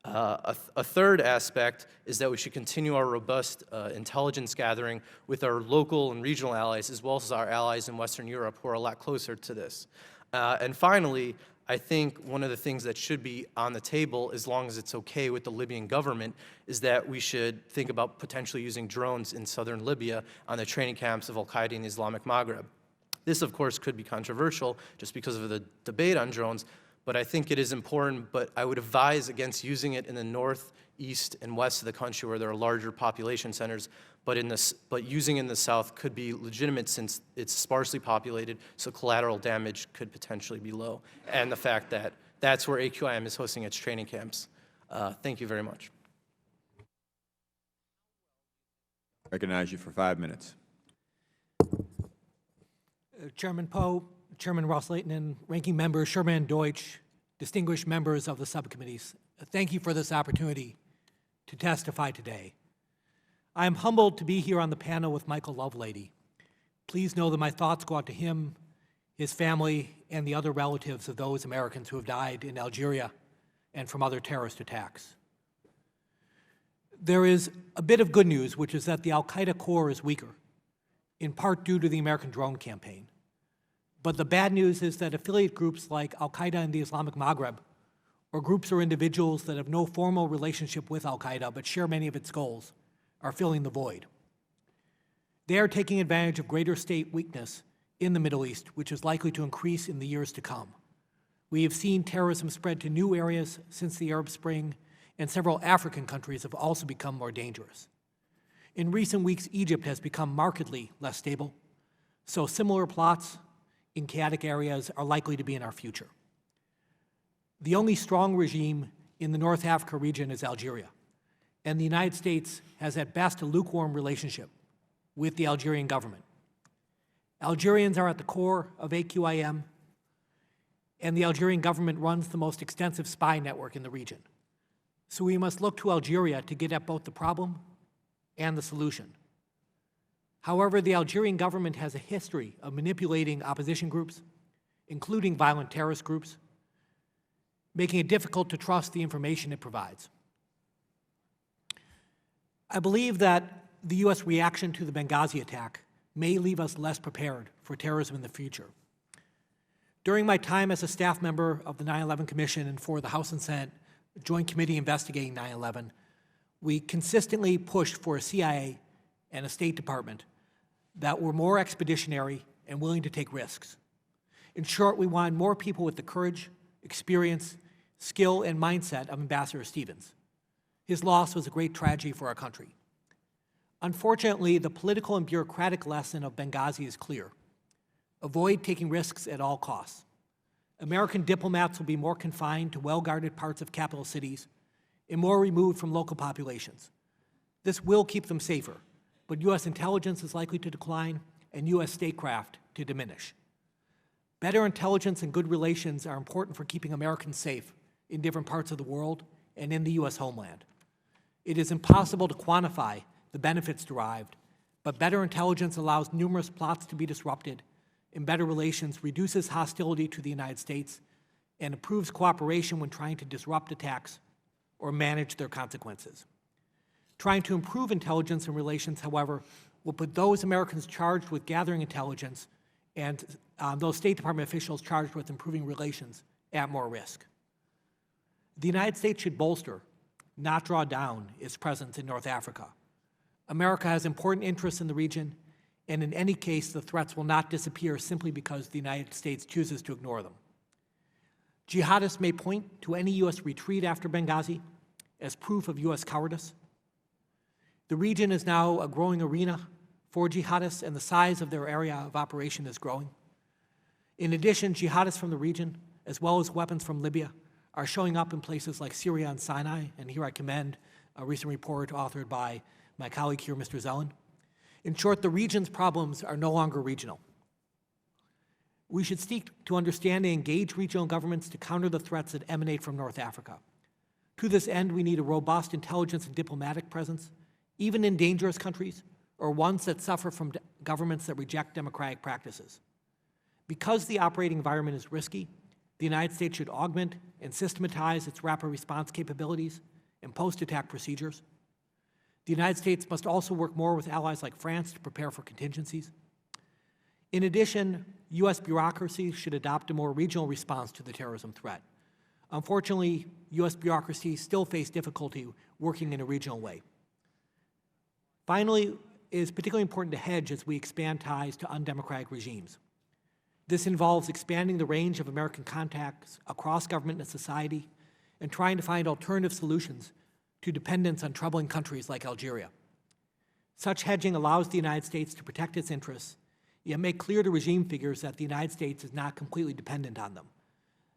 A third aspect is that we should continue our robust intelligence gathering with our local and regional allies, as well as our allies in Western Europe, who are a lot closer to this. And finally, I think one of the things that should be on the table, as long as it's okay with the Libyan government, is that we should think about potentially using drones in southern Libya on the training camps of al-Qaeda in the Islamic Maghreb. This, of course, could be controversial just because of the debate on drones, but I think it is important. But I would advise against using it in the north, east, and west of the country where there are larger population centers, but using it in the south could be legitimate since it's sparsely populated, so collateral damage could potentially be low, and the fact that that's where AQIM is hosting its training camps. Thank you very much. Recognize you for 5 minutes. Chairman Poe, Chairman Ros-Lehtinen, Ranking Member Sherman and Deutsch, distinguished members of the subcommittees, thank you for this opportunity to testify today. I am humbled to be here on the panel with Michael Lovelady. Please know that my thoughts go out to him, his family, and the other relatives of those Americans who have died in Algeria and from other terrorist attacks. There is a bit of good news, which is that the al-Qaeda core is weaker, in part due to the American drone campaign. But the bad news is that affiliate groups like al-Qaeda in the Islamic Maghreb, or groups or individuals that have no formal relationship with al-Qaeda but share many of its goals, are filling the void. They are taking advantage of greater state weakness in the Middle East, which is likely to increase in the years to come. We have seen terrorism spread to new areas since the Arab Spring, and several African countries have also become more dangerous. In recent weeks, Egypt has become markedly less stable, so similar plots in chaotic areas are likely to be in our future. The only strong regime in the North Africa region is Algeria, and the United States has at best a lukewarm relationship with the Algerian government. Algerians are at the core of AQIM, and the Algerian government runs the most extensive spy network in the region. So we must look to Algeria to get at both the problem and the solution. However, the Algerian government has a history of manipulating opposition groups, including violent terrorist groups, making it difficult to trust the information it provides. I believe that the U.S. reaction to the Benghazi attack may leave us less prepared for terrorism in the future. During my time as a staff member of the 9/11 Commission and for the House and Senate Joint Committee investigating 9/11, we consistently pushed for a CIA and a State Department that were more expeditionary and willing to take risks. In short, we wanted more people with the courage, experience, skill, and mindset of Ambassador Stevens. His loss was a great tragedy for our country. Unfortunately, the political and bureaucratic lesson of Benghazi is clear. Avoid taking risks at all costs. American diplomats will be more confined to well-guarded parts of capital cities and more removed from local populations. This will keep them safer, but U.S. intelligence is likely to decline and U.S. statecraft to diminish. Better intelligence and good relations are important for keeping Americans safe in different parts of the world and in the U.S. homeland. It is impossible to quantify the benefits derived, but better intelligence allows numerous plots to be disrupted, and better relations reduces hostility to the United States and improves cooperation when trying to disrupt attacks or manage their consequences. Trying to improve intelligence and relations, however, will put those Americans charged with gathering intelligence and those State Department officials charged with improving relations at more risk. The United States should bolster, not draw down, its presence in North Africa. America has important interests in the region, and in any case, the threats will not disappear simply because the United States chooses to ignore them. Jihadists may point to any U.S. retreat after Benghazi as proof of U.S. cowardice. The region is now a growing arena for jihadists, and the size of their area of operation is growing. In addition, jihadists from the region, as well as weapons from Libya, are showing up in places like Syria and Sinai, and here I commend a recent report authored by my colleague here, Mr. Zellen. In short, the region's problems are no longer regional. We should seek to understand and engage regional governments to counter the threats that emanate from North Africa. To this end, we need a robust intelligence and diplomatic presence, even in dangerous countries, or ones that suffer from governments that reject democratic practices. Because the operating environment is risky, the United States should augment and systematize its rapid response capabilities and post-attack procedures. The United States must also work more with allies like France to prepare for contingencies. In addition, U.S. bureaucracy should adopt a more regional response to the terrorism threat. Unfortunately, U.S. bureaucracies still face difficulty working in a regional way. Finally, it is particularly important to hedge as we expand ties to undemocratic regimes. This involves expanding the range of American contacts across government and society and trying to find alternative solutions to dependence on troubling countries like Algeria. Such hedging allows the United States to protect its interests, yet make clear to regime figures that the United States is not completely dependent on them.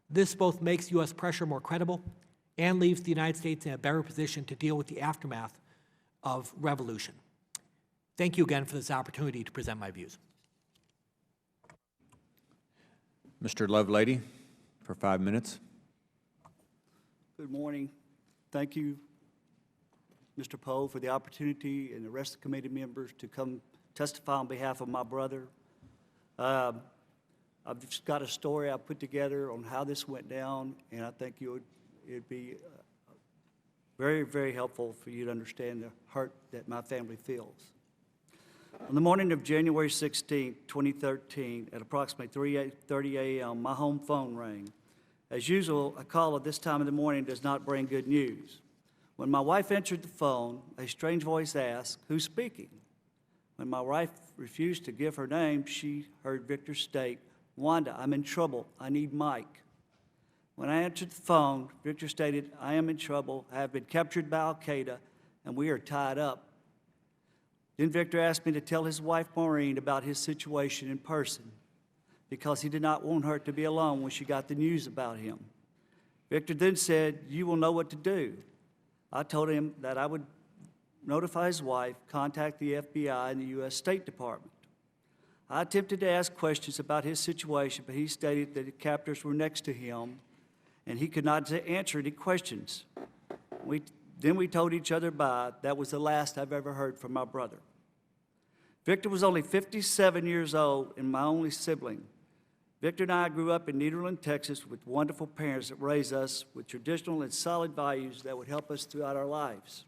This both makes U.S. pressure more credible and leaves the United States in a better position to deal with the aftermath of revolution. Thank you again for this opportunity to present my views. Mr. Ros-Lehtinen, for 5 minutes. Good morning. Thank you, Mr. Poe, for the opportunity and the rest of the committee members to come testify on behalf of my brother. I've just got a story I put together on how this went down, and I think it'd be very, very helpful for you to understand the hurt that my family feels. On the morning of January 16, 2013, at approximately 3:30 a.m., my home phone rang. As usual, a call at this time of the morning does not bring good news. When my wife answered the phone, a strange voice asked, "Who's speaking?" When my wife refused to give her name, she heard Victor state, "Wanda, I'm in trouble. I need Mike." When I answered the phone, Victor stated, "I am in trouble. I have been captured by Al-Qaeda, and we are tied up." Then Victor asked me to tell his wife, Maureen, about his situation in person because he did not want her to be alone when she got the news about him. Victor then said, "You will know what to do." I told him that I would notify his wife, contact the FBI and the U.S. State Department. I attempted to ask questions about his situation, but he stated that the captors were next to him and he could not answer any questions. Then we told each other bye. That was the last I've ever heard from my brother. Victor was only 57 years old and my only sibling. Victor and I grew up in Nederland, Texas, with wonderful parents that raised us with traditional and solid values that would help us throughout our lives.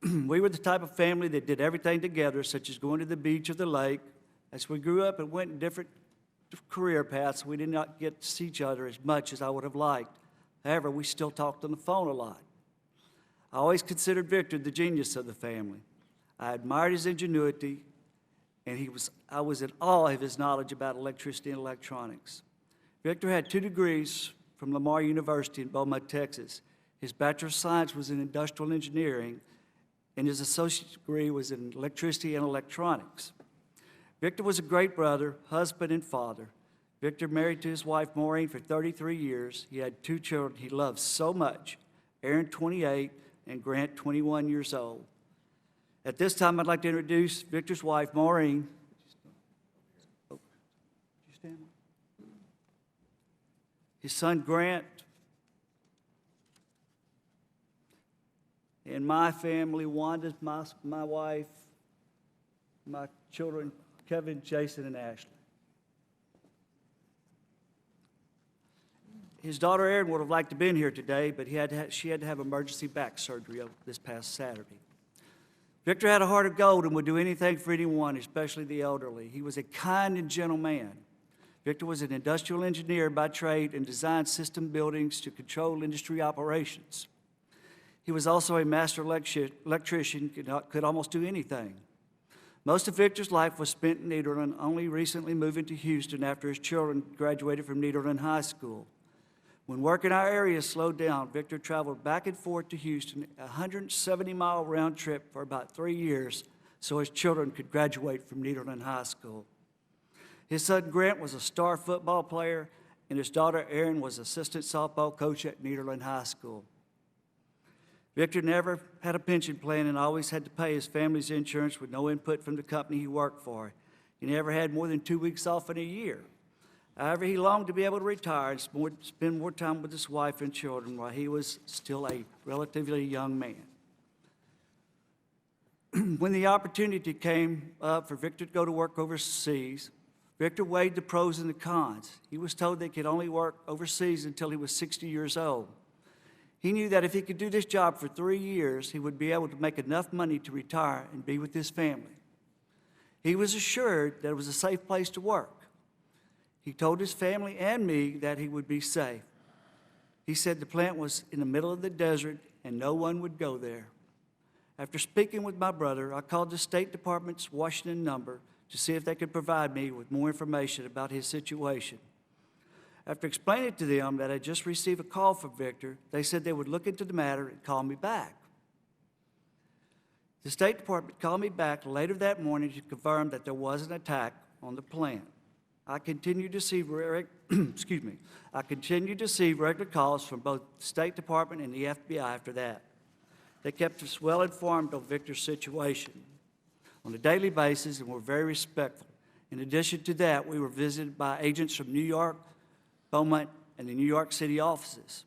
We were the type of family that did everything together, such as going to the beach or the lake. As we grew up and went in different career paths, we did not get to see each other as much as I would have liked. However, we still talked on the phone a lot. I always considered Victor the genius of the family. I admired his ingenuity, and I was in awe of his knowledge about electricity and electronics. Victor had 2 degrees from Lamar University in Beaumont, Texas. His Bachelor of Science was in Industrial Engineering, and his associate's degree was in Electricity and Electronics. Victor was a great brother, husband, and father. Victor married to his wife Maureen for 33 years. He had 2 children he loved so much, Aaron, 28, and Grant, 21 years old. At this time, I'd like to introduce Victor's wife, Maureen. His son, Grant, and my family, Wanda's my wife, my children, Kevin, Jason, and Ashley. His daughter, Erin, would have liked to have been here today, but she had to have emergency back surgery this past Saturday. Victor had a heart of gold and would do anything for anyone, especially the elderly. He was a kind and gentle man. Victor was an industrial engineer by trade and designed system buildings to control industry operations. He was also a master electrician, could almost do anything. Most of Victor's life was spent in Nederland, only recently moving to Houston after his children graduated from Nederland High School. When work in our area slowed down, Victor traveled back and forth to Houston, a 170-mile round trip for about 3 years so his children could graduate from Nederland High School. His son Grant was a star football player, and his daughter Erin was assistant softball coach at Nederland High School. Victor never had a pension plan and always had to pay his family's insurance with no input from the company he worked for. He never had more than 2 weeks off in a year. However, he longed to be able to retire and spend more time with his wife and children while he was still a relatively young man. When the opportunity came up for Victor to go to work overseas, Victor weighed the pros and the cons. He was told they could only work overseas until he was 60 years old. He knew that if he could do this job for 3 years, he would be able to make enough money to retire and be with his family. He was assured that it was a safe place to work. He told his family and me that he would be safe. He said the plant was in the middle of the desert and no one would go there. After speaking with my brother, I called the State Department's Washington number to see if they could provide me with more information about his situation. After explaining to them that I just received a call from Victor, they said they would look into the matter and call me back. The State Department called me back later that morning to confirm that there was an attack on the plant. I continued to see regular calls from both the State Department and the FBI after that. They kept us well informed of Victor's situation on a daily basis and were very respectful. In addition to that, we were visited by agents from New York, Beaumont, and the New York City offices.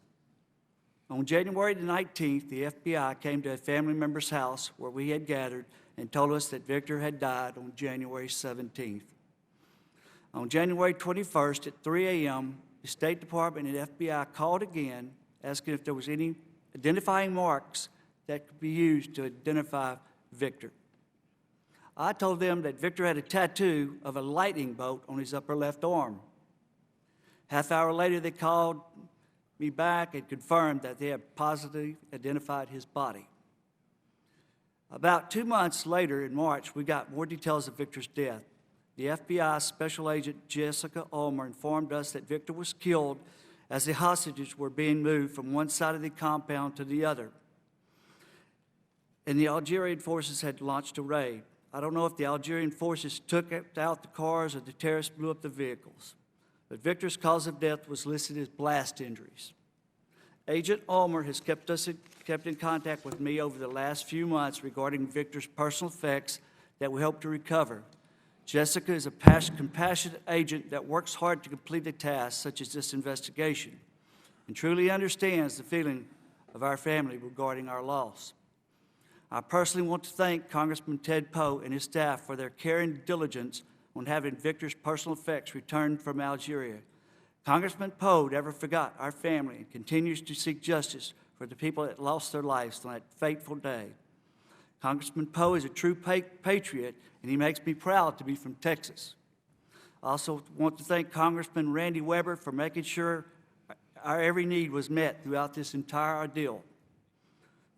On January the 19th, the FBI came to a family member's house where we had gathered and told us that Victor had died on January 17th. On January 21st at 3 a.m., the State Department and FBI called again, asking if there was any identifying marks that could be used to identify Victor. I told them that Victor had a tattoo of a lightning bolt on his upper left arm. Half hour later, they called me back and confirmed that they had positively identified his body. About 2 months later, in March, we got more details of Victor's death. The FBI Special Agent Jessica Ulmer informed us that Victor was killed as the hostages were being moved from one side of the compound to the other, and the Algerian forces had launched a raid. I don't know if the Algerian forces took out the cars or the terrorists blew up the vehicles, but Victor's cause of death was listed as blast injuries. Agent Ulmer has kept in contact with me over the last few months regarding Victor's personal effects that we hope to recover. Jessica is a compassionate agent that works hard to complete a task such as this investigation and truly understands the feeling of our family regarding our loss. I personally want to thank Congressman Ted Poe and his staff for their care and diligence on having Victor's personal effects returned from Algeria. Congressman Poe never forgot our family and continues to seek justice for the people that lost their lives on that fateful day. Congressman Poe is a true patriot, and he makes me proud to be from Texas. I also want to thank Congressman Randy Weber for making sure our every need was met throughout this entire ordeal.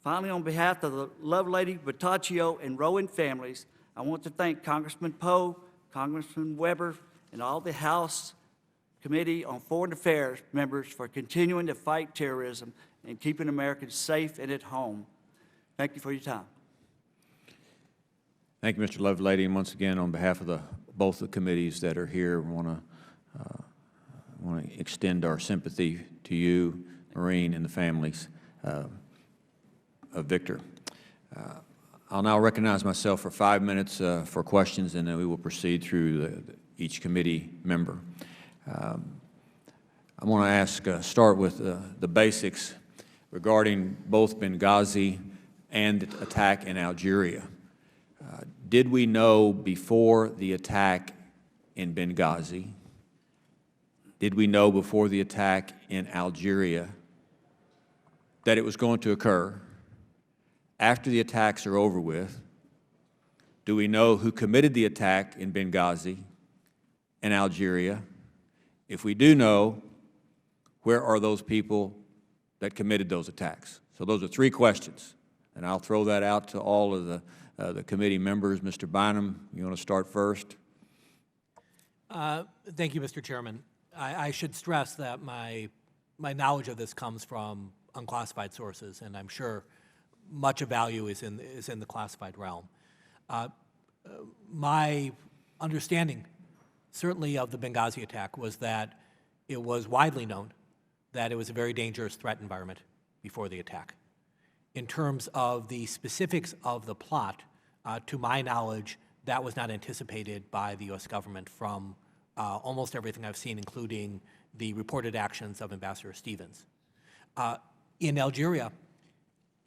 Finally, on behalf of the Lovelady, Battaccio, and Rowan families, I want to thank Congressman Poe, Congressman Weber, and all the House Committee on Foreign Affairs members for continuing to fight terrorism and keeping Americans safe and at home. Thank you for your time. Thank you, Mr. Lovelady, and once again, on behalf of both the committees that are here, we want to extend our sympathy to you, Maureen, and the families of Victor. I'll now recognize myself for 5 minutes for questions, and then we will proceed through each committee member. I want to start with the basics regarding both Benghazi and the attack in Algeria. Did we know before the attack in Benghazi? Did we know before the attack in Algeria that it was going to occur? After the attacks are over with, do we know who committed the attack in Benghazi and Algeria? If we do know, where are those people that committed those attacks? So those are 3 questions, and I'll throw that out to all of the committee members. Mr. Bynum, you want to start first? Thank you, Mr. Chairman. I should stress that my knowledge of this comes from unclassified sources, and I'm sure much of value is in the classified realm. My understanding, certainly of the Benghazi attack, was that it was widely known that it was a very dangerous threat environment before the attack. In terms of the specifics of the plot, to my knowledge, that was not anticipated by the U.S. government from almost everything I've seen, including the reported actions of Ambassador Stevens. In Algeria,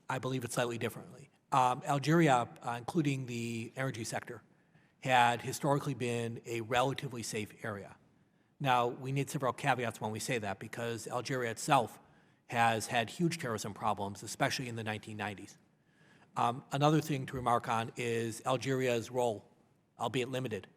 I believe it slightly differently. Algeria, including the energy sector, had historically been a relatively safe area. Now, we need several caveats when we say that, because Algeria itself has had huge terrorism problems, especially in the 1990s. Another thing to remark on is Algeria's role, albeit limited,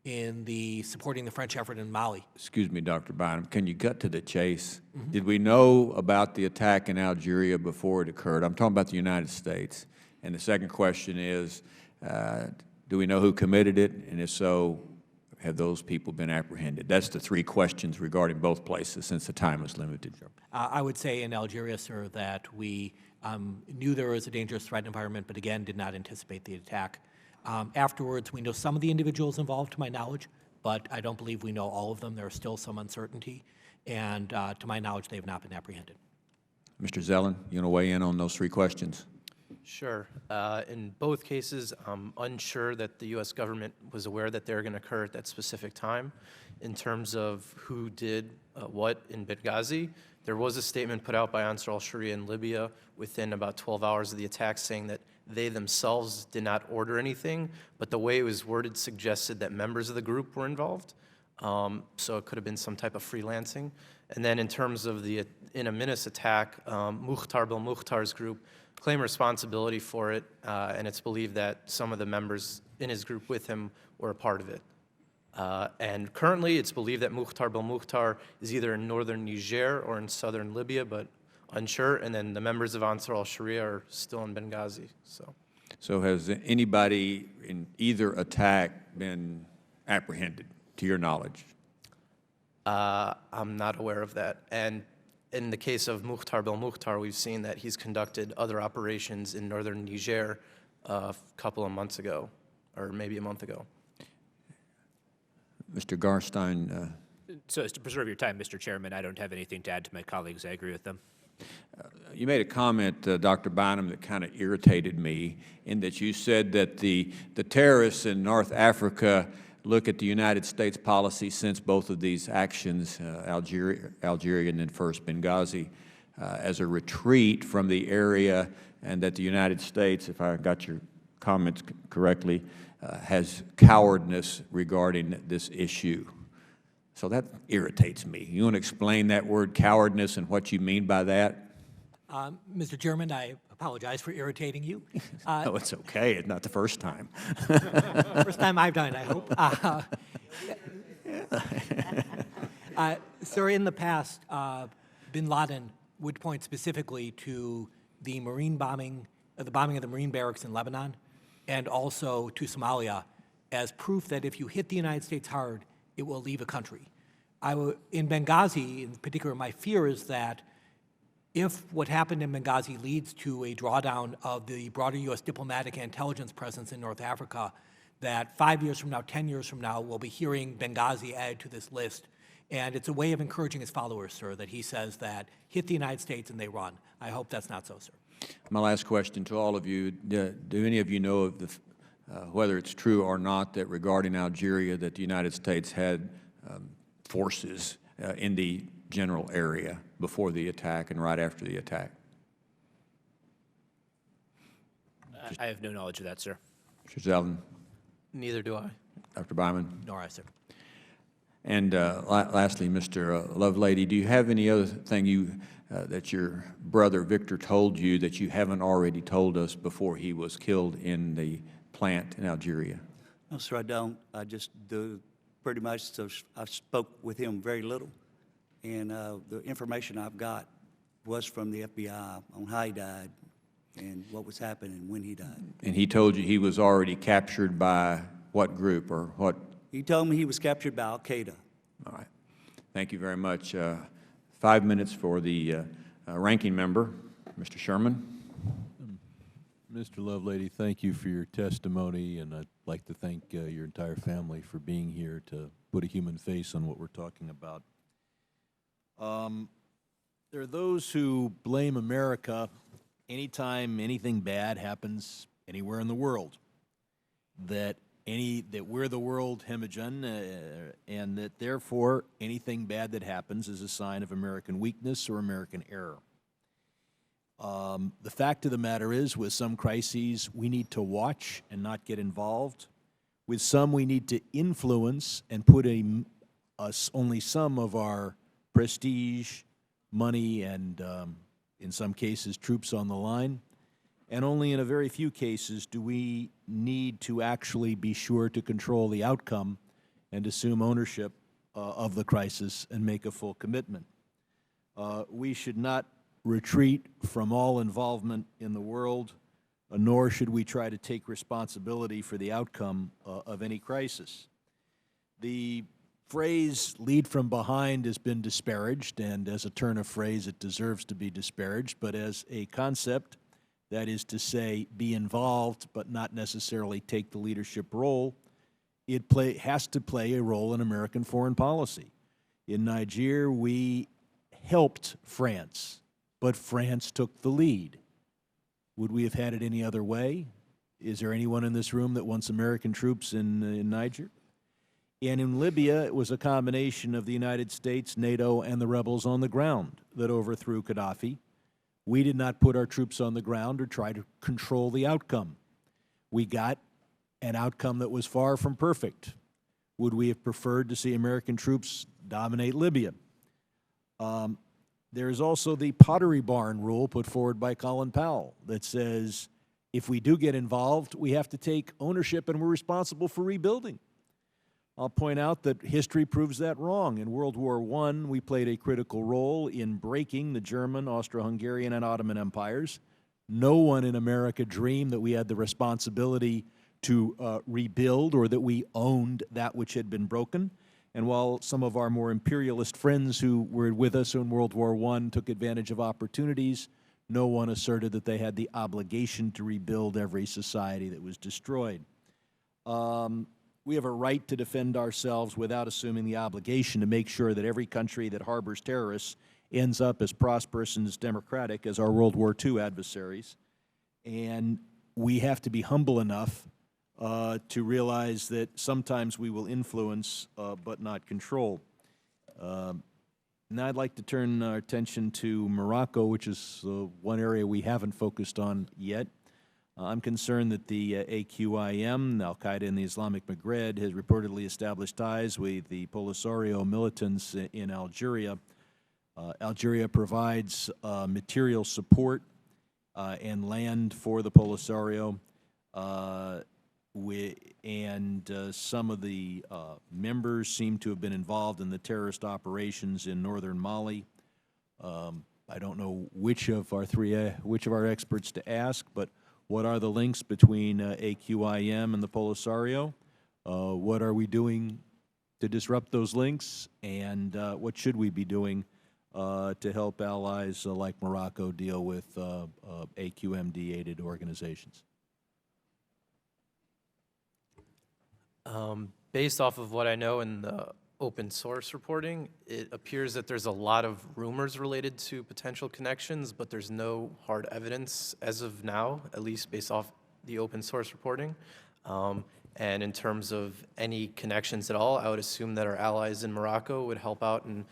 in supporting the French effort in Mali. Excuse me, Dr. Bynum, can you cut to the chase? Did we know about the attack in Algeria before it occurred? I'm talking about the United States. And the second question is, do we know who committed it? And if so, have those people been apprehended? That's the 3 questions regarding both places, since the time is limited. I would say in Algeria, sir, that we knew there was a dangerous threat environment, but again, did not anticipate the attack. Afterwards, we know some of the individuals involved, to my knowledge, but I don't believe we know all of them. There is still some uncertainty, and to my knowledge, they have not been apprehended. Mr. Zellin, you want to weigh in on those 3 questions? Sure. In both cases, I'm unsure that the U.S. government was aware that they were going to occur at that specific time. In terms of who did what in Benghazi, there was a statement put out by Ansar al-Sharia in Libya within about 12 hours of the attack saying that they themselves did not order anything, but the way it was worded suggested that members of the group were involved. So it could have been some type of freelancing. And then in terms of the In Amenas attack, Mukhtar Belmukhtar's group claimed responsibility for it, and it's believed that some of the members in his group with him were a part of it. And currently, it's believed that Mukhtar Belmukhtar is either in northern Niger or in southern Libya, but unsure. And then the members of Ansar al-Sharia are still in Benghazi. So has anybody in either attack been apprehended, to your knowledge? I'm not aware of that. And in the case of Mukhtar Belmukhtar, we've seen that he's conducted other operations in northern Niger a couple of months ago, or maybe a month ago. Mr. Garstein. So as to preserve your time, Mr. Chairman, I don't have anything to add to my colleagues. I agree with them. You made a comment, Dr. Bynum, that kind of irritated me, in that you said that the terrorists in North Africa look at the United States policy since both of these actions, Algeria and then first Benghazi, as a retreat from the area, and that the United States, if I got your comments correctly, has cowardice regarding this issue. So that irritates me. You want to explain that word cowardice and what you mean by that? Mr. Chairman, I apologize for irritating you. No, it's okay. It's not the first time. First time I've done it, I hope. Sir, in the past, bin Laden would point specifically to the marine bombing, the bombing of the Marine barracks in Lebanon, and also to Somalia as proof that if you hit the United States hard, it will leave a country. In Benghazi, in particular, my fear is that if what happened in Benghazi leads to a drawdown of the broader U.S. diplomatic and intelligence presence in North Africa, that 5 years from now, 10 years from now, we'll be hearing Benghazi added to this list. And it's a way of encouraging his followers, sir, that he says that hit the United States and they run. I hope that's not so, sir. My last question to all of you, do any of you know of the, whether it's true or not that regarding Algeria that the United States had forces in the general area before the attack and right after the attack? I have no knowledge of that, sir. Mr. Zeldin, Neither do I. Dr. Byman? Nor I, sir. And lastly, Mr. Lovelady, do you have any other thing you that your brother Victor told you that you haven't already told us before he was killed in the plant in Algeria? No, sir, I don't. I just do pretty much, so I spoke with him very little. And the information I've got was from the FBI on how he died and what was happening when he died. And he told you he was already captured by what group or what? He told me he was captured by Al-Qaeda. All right. Thank you very much. 5 minutes for the ranking member, Mr. Sherman. Mr. Lovelady, thank you for your testimony, and I'd like to thank your entire family for being here to put a human face on what we're talking about. There are those who blame America anytime anything bad happens anywhere in the world, that we're the world homogen, and that therefore anything bad that happens is a sign of American weakness or American error. The fact of the matter is, with some crises, we need to watch and not get involved. With some, we need to influence and put only some of our prestige, money, and in some cases, troops on the line. And only in a very few cases do we need to actually be sure to control the outcome and assume ownership of the crisis and make a full commitment. We should not retreat from all involvement in the world, nor should we try to take responsibility for the outcome of any crisis. The phrase lead from behind has been disparaged, and as a turn of phrase it deserves to be disparaged, but as a concept, that is to say, be involved but not necessarily take the leadership role, it has to play a role in American foreign policy. In Niger, we helped France, but France took the lead. Would we have had it any other way? Is there anyone in this room that wants American troops in Niger? And in Libya, it was a combination of the United States, NATO, and the rebels on the ground that overthrew Gaddafi. We did not put our troops on the ground or try to control the outcome. We got an outcome that was far from perfect. Would we have preferred to see American troops dominate Libya? There is also the Pottery Barn rule put forward by Colin Powell that says if we do get involved, we have to take ownership and we're responsible for rebuilding. I'll point out that history proves that wrong. In World War I, we played a critical role in breaking the German, Austro-Hungarian, and Ottoman empires. No one in America dreamed that we had the responsibility to rebuild or that we owned that which had been broken. And while some of our more imperialist friends who were with us in World War I took advantage of opportunities, no one asserted that they had the obligation to rebuild every society that was destroyed. We have a right to defend ourselves without assuming the obligation to make sure that every country that harbors terrorists ends up as prosperous and as democratic as our World War II adversaries. And we have to be humble enough to realize that sometimes we will influence but not control. Now I'd like to turn our attention to Morocco, which is one area we haven't focused on yet. I'm concerned that the AQIM, Al-Qaeda in the Islamic Maghreb, has reportedly established ties with the Polisario militants in Algeria. Algeria provides material support and land for the Polisario, and some of the members seem to have been involved in the terrorist operations in northern Mali. I don't know which of our experts to ask, but what are the links between AQIM and the Polisario? What are we doing to disrupt those links? And what should we be doing to help allies like Morocco deal with AQMD-aided organizations? Based off of what I know in the open source reporting, it appears that there's a lot of rumors related to potential connections, but there's no hard evidence as of now, at least based off the open source reporting. And in terms of any connections at all, I would assume that our allies in Morocco would help out in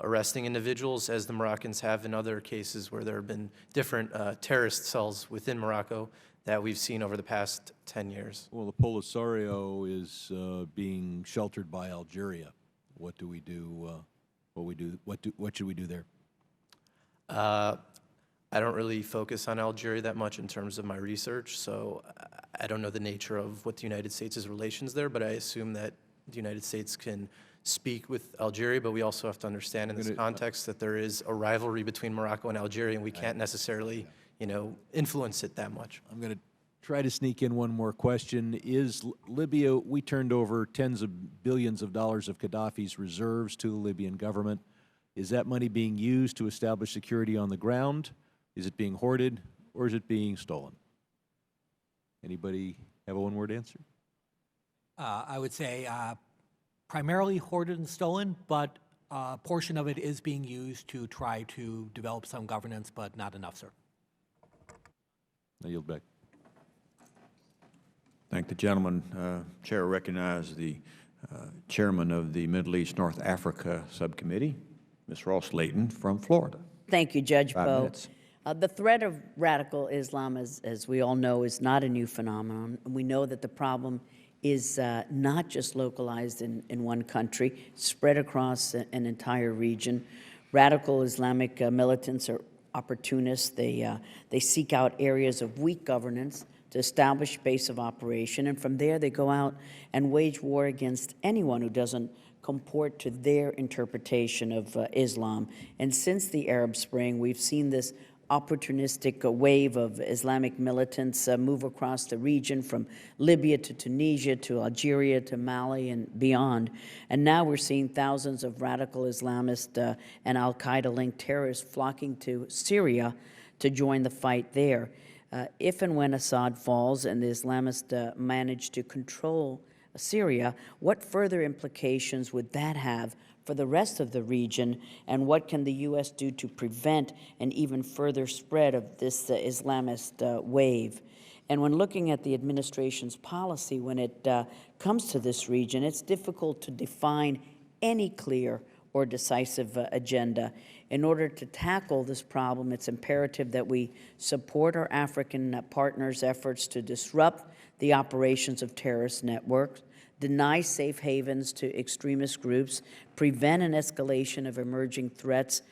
arresting individuals, as the Moroccans have in other cases where there have been different terrorist cells within Morocco that we've seen over the past 10 years. Well, the Polisario is being sheltered by Algeria. What do we do? What should we do there? I don't really focus on Algeria that much in terms of my research, so I don't know the nature of what the United States' relations there, but I assume that the United States can speak with Algeria, but we also have to understand in this context that there is a rivalry between Morocco and Algeria, and we can't necessarily, influence it that much. I'm going to try to sneak in one more question. Is Libya, we turned over tens of billions of dollars of Gaddafi's reserves to the Libyan government. Is that money being used to establish security on the ground? Is it being hoarded, or is it being stolen? Anybody have a one-word answer? I would say primarily hoarded and stolen, but a portion of it is being used to try to develop some governance, but not enough, sir. I yield back. Thank the gentleman. Chair recognizes the chairman of the Middle East North Africa Subcommittee, Ms. Ros-Lehtinen from Florida. Thank you, Judge 5 Poe. minutes. The threat of radical Islam, as we all know, is not a new phenomenon. We know that the problem is not just localized in one country, spread across an entire region. Radical Islamic militants are opportunists. They seek out areas of weak governance to establish base of operation, and from there they go out and wage war against anyone who doesn't comport to their interpretation of Islam. And since the Arab Spring, we've seen this opportunistic wave of Islamic militants move across the region from Libya to Tunisia to Algeria to Mali and beyond. And now we're seeing thousands of radical Islamist and al-Qaeda-linked terrorists flocking to Syria to join the fight there. If and when Assad falls and the Islamists manage to control Syria, what further implications would that have for the rest of the region, and what can the U.S. do to prevent an even further spread of this Islamist wave? And when looking at the administration's policy when it comes to this region, it's difficult to define any clear or decisive agenda. In order to tackle this problem, it's imperative that we support our African partners' efforts to disrupt the operations of terrorist networks, deny safe havens to extremist groups, prevent an escalation of emerging threats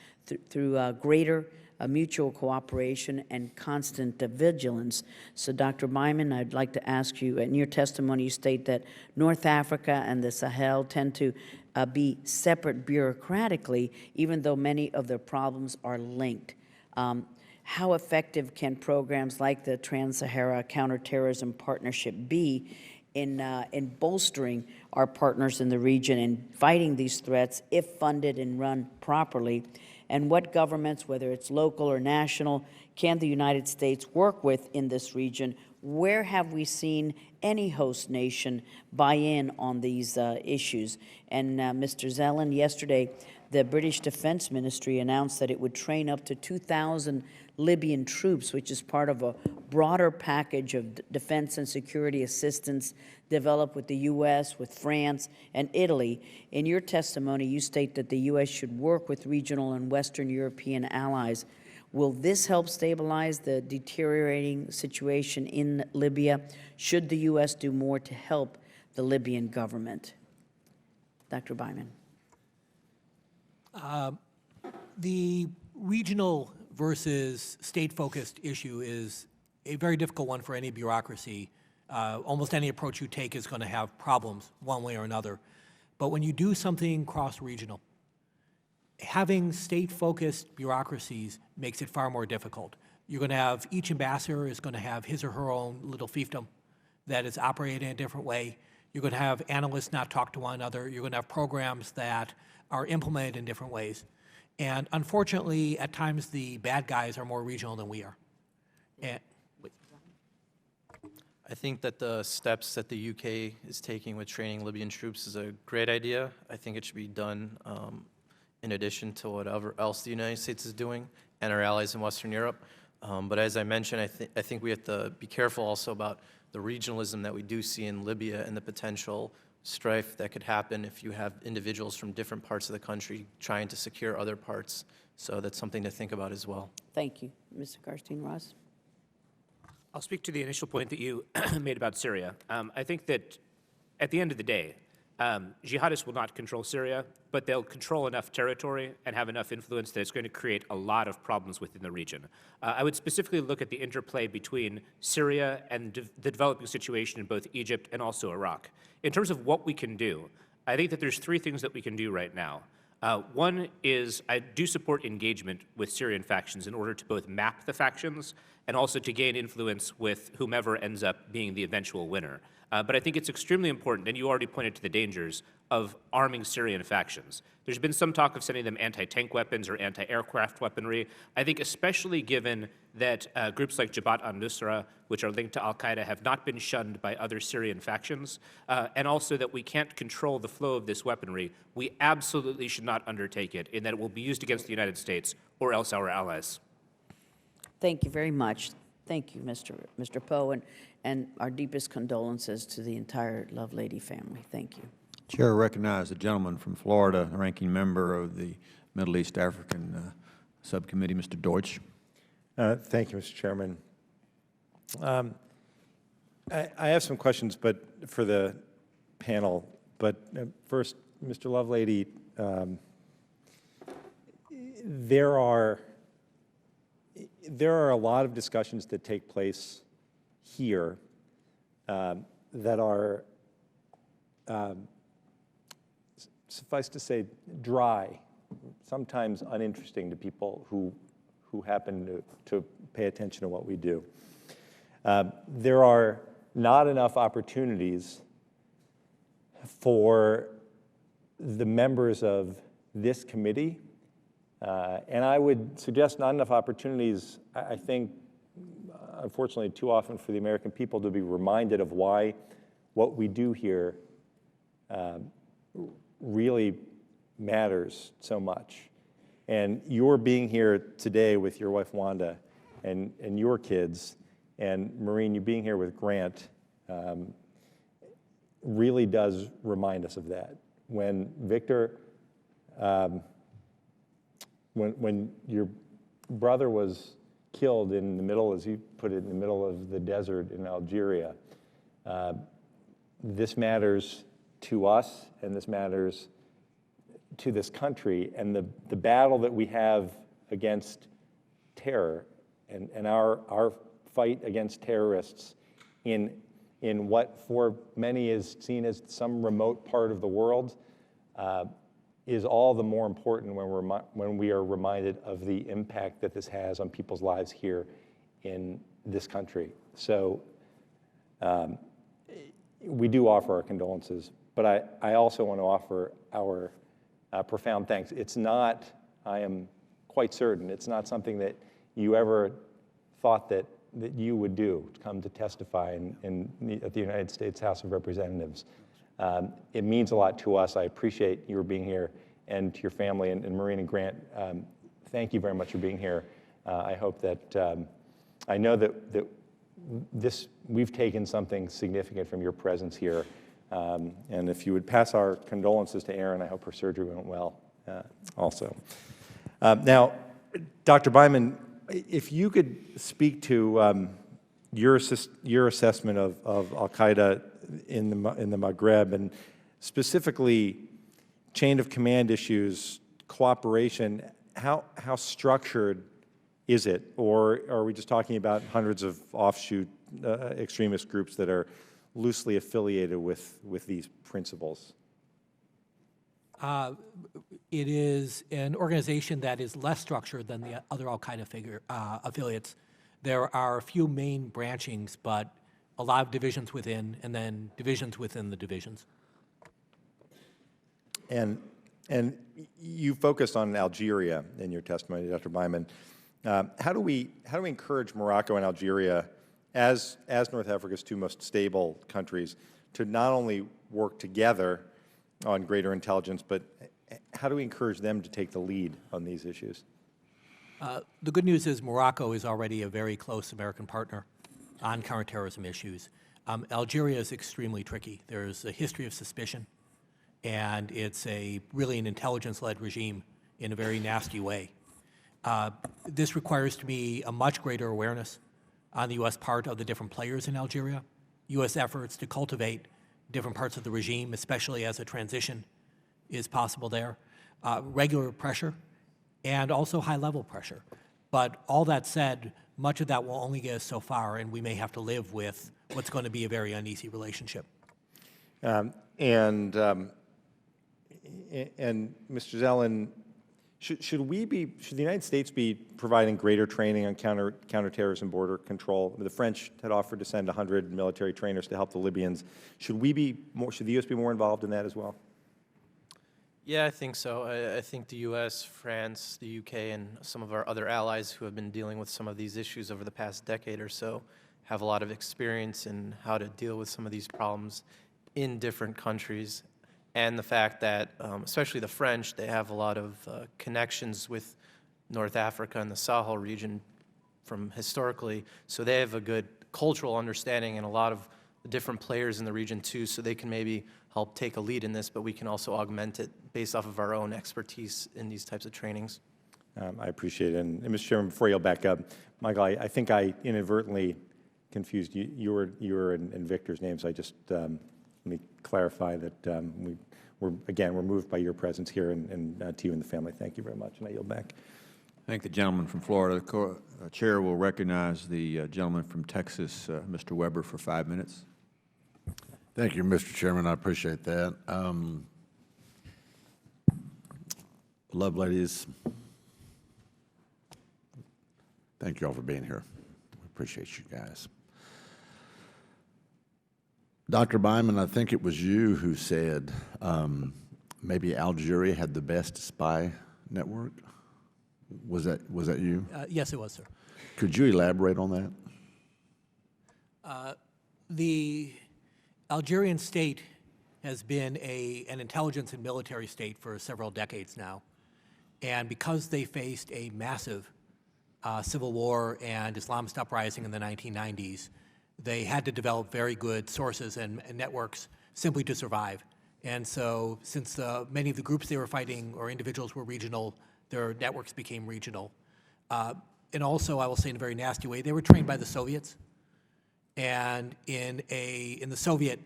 through greater mutual cooperation and constant vigilance. So, Dr. Byman, I'd like to ask you, in your testimony you state that North Africa and the Sahel tend to be separate bureaucratically, even though many of their problems are linked. How effective can programs like the Trans-Sahara Counterterrorism Partnership be in bolstering our partners in the region and fighting these threats if funded and run properly? And what governments, whether it's local or national, can the United States work with in this region? Where have we seen any host nation buy in on these issues? And Mr. Zelen, yesterday, the British Defense Ministry announced that it would train up to 2,000 Libyan troops, which is part of a broader package of defense and security assistance developed with the U.S., with France, and Italy. In your testimony, you state that the U.S. should work with regional and Western European allies. Will this help stabilize the deteriorating situation in Libya? Should the U.S. do more to help the Libyan government? Dr. Byman. The regional versus state-focused issue is a very difficult one for any bureaucracy. Almost any approach you take is going to have problems one way or another. But when you do something cross-regional, having state-focused bureaucracies makes it far more difficult. You're going to have, each ambassador is going to have his or her own little fiefdom that is operating in a different way. You're going to have analysts not talk to one another. You're going to have programs that are implemented in different ways. And unfortunately, at times, the bad guys are more regional than we are. And I think that the steps that the UK is taking with training Libyan troops is a great idea. I think it should be done in addition to whatever else the United States is doing and our allies in Western Europe. But as I mentioned, I think we have to be careful also about the regionalism that we do see in Libya and the potential strife that could happen if you have individuals from different parts of the country trying to secure other parts. So that's something to think about as well. Thank you. Mr. Karstein-Ross? I'll speak to the initial point that you made about Syria. I think that at the end of the day, jihadists will not control Syria, but they'll control enough territory and have enough influence that it's going to create a lot of problems within the region. I would specifically look at the interplay between Syria and the developing situation in both Egypt and also Iraq. In terms of what we can do, I think that there's three things that we can do right now. One is I do support engagement with Syrian factions in order to both map the factions and also to gain influence with whomever ends up being the eventual winner. But I think it's extremely important, and you already pointed to the dangers of arming Syrian factions. There's been some talk of sending them anti-tank weapons or anti-aircraft weaponry. I think especially given that groups like Jabhat al-Nusra, which are linked to al-Qaeda, have not been shunned by other Syrian factions, and also that we can't control the flow of this weaponry, we absolutely should not undertake it in that it will be used against the United States or else our allies. Thank you very much. Thank you, Mr. Poe, and our deepest condolences to the entire Lovelady family. Thank you. Chair recognizes the gentleman from Florida, the ranking member of the Middle East African Subcommittee, Mr. Deutsch. Thank you, Mr. Chairman. I have some questions, but for the panel. But first, Mr. Lovelady, there are a lot of discussions that take place here that are, suffice to say, dry, sometimes uninteresting to people who happen to pay attention to what we do. There are not enough opportunities for the members of this committee, and I would suggest not enough opportunities, I think, unfortunately, too often for the American people to be reminded of why what we do here really matters so much. And your being here today with your wife, Wanda, and your kids, and Maureen, you being here with Grant, really does remind us of that. When Victor, when your brother was killed in the middle, as you put it, in the middle of the desert in Algeria, this matters to us, and this matters to this country, and the battle that we have against terror and our fight against terrorists in what for many is seen as some remote part of the world is all the more important when we are reminded of the impact that this has on people's lives here in this country. So we do offer our condolences, but I also want to offer our profound thanks. It's not, I am quite certain, it's not something that you ever thought that you would do, to come to testify at the United States House of Representatives. It means a lot to us. I appreciate your being here, and to your family, and Maureen and Grant, thank you very much for being here. I hope that, I know that we've taken something significant from your presence here, and if you would pass our condolences to Erin, I hope her surgery went well also. Now, Dr. Byman, if you could speak to your assessment of al-Qaeda in the Maghreb, and specifically chain of command issues, cooperation, how structured is it? Or are we just talking about hundreds of offshoot extremist groups that are loosely affiliated with these principles? It is an organization that is less structured than the other al-Qaeda affiliates. There are a few main branchings, but a lot of divisions within, and then divisions within the divisions. And And you focused on Algeria in your testimony, Dr. Byman. How do we encourage Morocco and Algeria, as North Africa's two most stable countries, to not only work together on greater intelligence, but how do we encourage them to take the lead on these issues? The good news is Morocco is already a very close American partner on counterterrorism issues. Algeria is extremely tricky. There's a history of suspicion, and it's really an intelligence-led regime in a very nasty way. This requires to me a much greater awareness on the U.S. part of the different players in Algeria, U.S. efforts to cultivate different parts of the regime, especially as a transition is possible there, regular pressure, and also high-level pressure. But all that said, much of that will only get us so far, and we may have to live with what's going to be a very uneasy relationship. And Mr. Zellin, should the United States be providing greater training on counterterrorism border control? The French had offered to send 100 military trainers to help the Libyans. Should the U.S. be more involved in that as well? Yeah, I think so. I think the U.S., France, the U.K., and some of our other allies who have been dealing with some of these issues over the past decade or so have a lot of experience in how to deal with some of these problems in different countries. And the fact that, especially the French, they have a lot of connections with North Africa and the Sahel region from historically, so they have a good cultural understanding and a lot of the different players in the region too, so they can maybe help take a lead in this, but we can also augment it based off of our own expertise in these types of trainings. I appreciate it. And Mr. Chairman, before you'll back up, Michael, I think I inadvertently confused you and Victor's names. I just let me clarify that we're moved by your presence here, and to you and the family. Thank you very much, and I yield back. I thank the gentleman from Florida. The Chair will recognize the gentleman from Texas, Mr. Weber, for 5 minutes. Thank you, Mr. Chairman. I appreciate that. Love ladies, thank you all for being here. We appreciate you guys. Dr. Byman, I think it was you who said maybe Algeria had the best spy network. Was that you? Yes, it was, sir. Could you elaborate on that? The Algerian state has been an intelligence and military state for several decades now. And because they faced a massive civil war and Islamist uprising in the 1990s, they had to develop very good sources and networks simply to survive. And so since many of the groups they were fighting or individuals were regional, their networks became regional. And also, I will say in a very nasty way, they were trained by the Soviets. And in the Soviet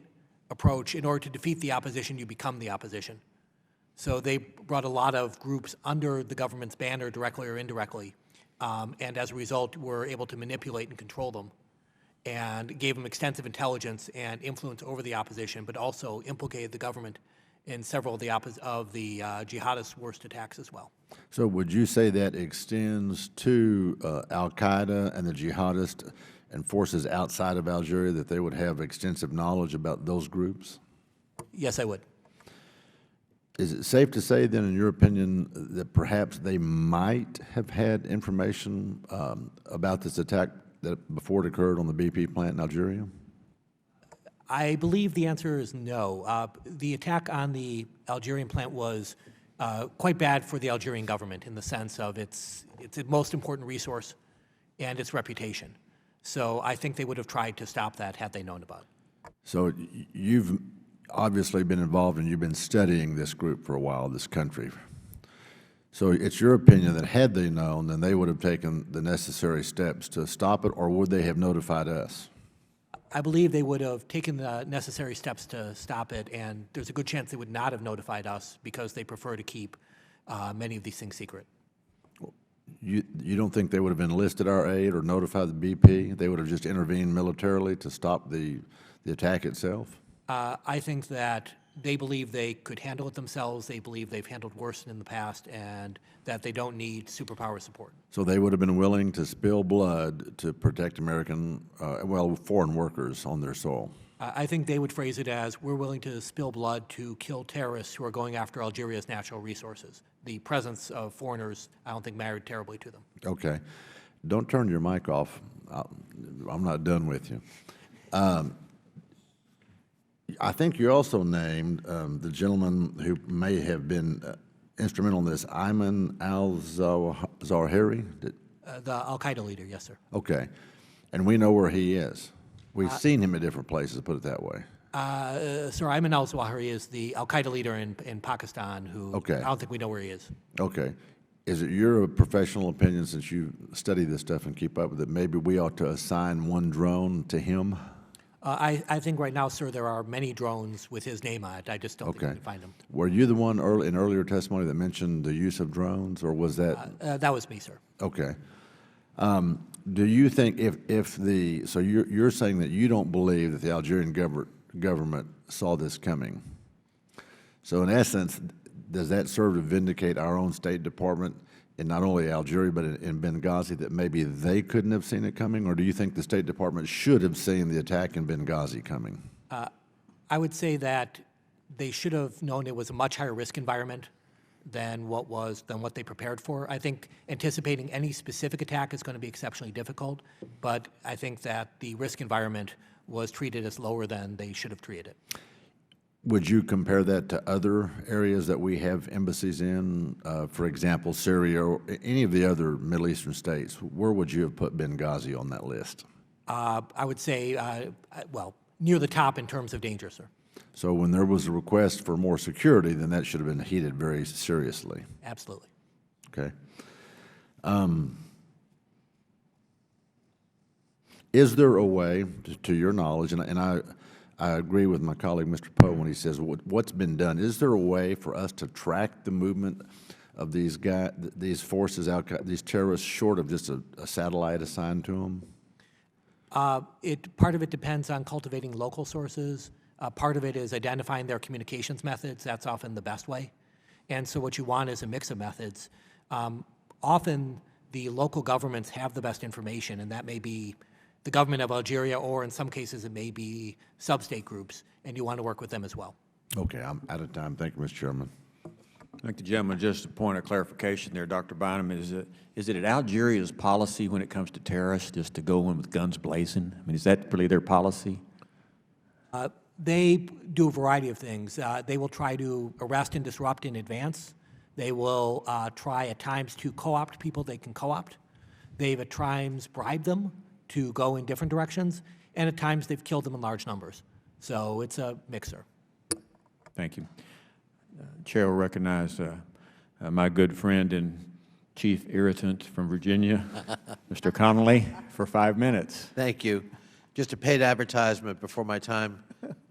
approach, in order to defeat the opposition, you become the opposition. So they brought a lot of groups under the government's banner, directly or indirectly, and as a result, were able to manipulate and control them, and gave them extensive intelligence and influence over the opposition, but also implicated the government in several of the jihadists' worst attacks as well. So would you say that extends to al-Qaeda and the jihadists and forces outside of Algeria, that they would have extensive knowledge about those groups? Yes, I would. Is it safe to say then, in your opinion, that perhaps they might have had information about this attack before it occurred on the BP plant in Algeria? I believe the answer is no. The attack on the Algerian plant was quite bad for the Algerian government in the sense of its most important resource and its reputation. So I think they would have tried to stop that had they known about it. So you've obviously been involved and you've been studying this group for a while, this country. So it's your opinion that had they known, then they would have taken the necessary steps to stop it, or would they have notified us? I believe they would have taken the necessary steps to stop it, and there's a good chance they would not have notified us because they prefer to keep many of these things secret. You don't think they would have enlisted our aid or notified the BP? They would have just intervened militarily to stop the attack itself? I think that they believe they could handle it themselves. They believe they've handled worse in the past, and that they don't need superpower support. So they would have been willing to spill blood to protect American, foreign workers on their soil? I think they would phrase it as, we're willing to spill blood to kill terrorists who are going after Algeria's natural resources. The presence of foreigners, I don't think, mattered terribly to them. Okay. Don't turn your mic off. I'm not done with you. I think you also named the gentleman who may have been instrumental in this, Ayman al-Zawahiri? The al-Qaeda leader, yes, sir. Okay. And we know where he is. We've seen him at different places, put it that way. Sir, Ayman al-Zawahiri is the al-Qaeda leader in Pakistan who Okay. I don't think we know where he is. Okay. Is it your professional opinion, since you study this stuff and keep up with it, maybe we ought to assign one drone to him? I think right now, sir, there are many drones with his name on it. I just don't think we Okay. can find him. Were you the one in earlier testimony that mentioned the use of drones, or was that? That was me, sir. Okay. Do you think so you're saying that you don't believe that the Algerian government saw this coming? So in essence, does that serve to vindicate our own State Department in not only Algeria but in Benghazi, that maybe they couldn't have seen it coming? Or do you think the State Department should have seen the attack in Benghazi coming? I would say that they should have known it was a much higher risk environment than what they prepared for. I think anticipating any specific attack is going to be exceptionally difficult, but I think that the risk environment was treated as lower than they should have treated it. Would you compare that to other areas that we have embassies in, for example, Syria or any of the other Middle Eastern states? Where would you have put Benghazi on that list? I would say, well, near the top in terms of danger, sir. So when there was a request for more security, then that should have been heeded very seriously. Absolutely. Okay. Is there a way, to your knowledge, and I agree with my colleague, Mr. Poe, when he says what's been done, is there a way for us to track the movement of these forces, these terrorists, short of just a satellite assigned to them? Part of it depends on cultivating local sources. Part of it is identifying their communications methods. That's often the best way. And so what you want is a mix of methods. Often the local governments have the best information, and that may be the government of Algeria, or in some cases it may be sub-state groups, and you want to work with them as well. Okay, I'm out of time. Thank you, Mr. Chairman. Thank the gentleman. Just a point of clarification there, Dr. Bynum, is it Algeria's policy when it comes to terrorists just to go in with guns blazing? I mean, is that really their policy? They do a variety of things. They will try to arrest and disrupt in advance. They will try at times to co-opt people they can co-opt. They've at times bribed them to go in different directions, and at times they've killed them in large numbers. So it's a mixer. Thank you. Chair will recognize my good friend and chief irritant from Virginia, Mr. Connolly, for 5 minutes. Thank you. Just a paid advertisement before my time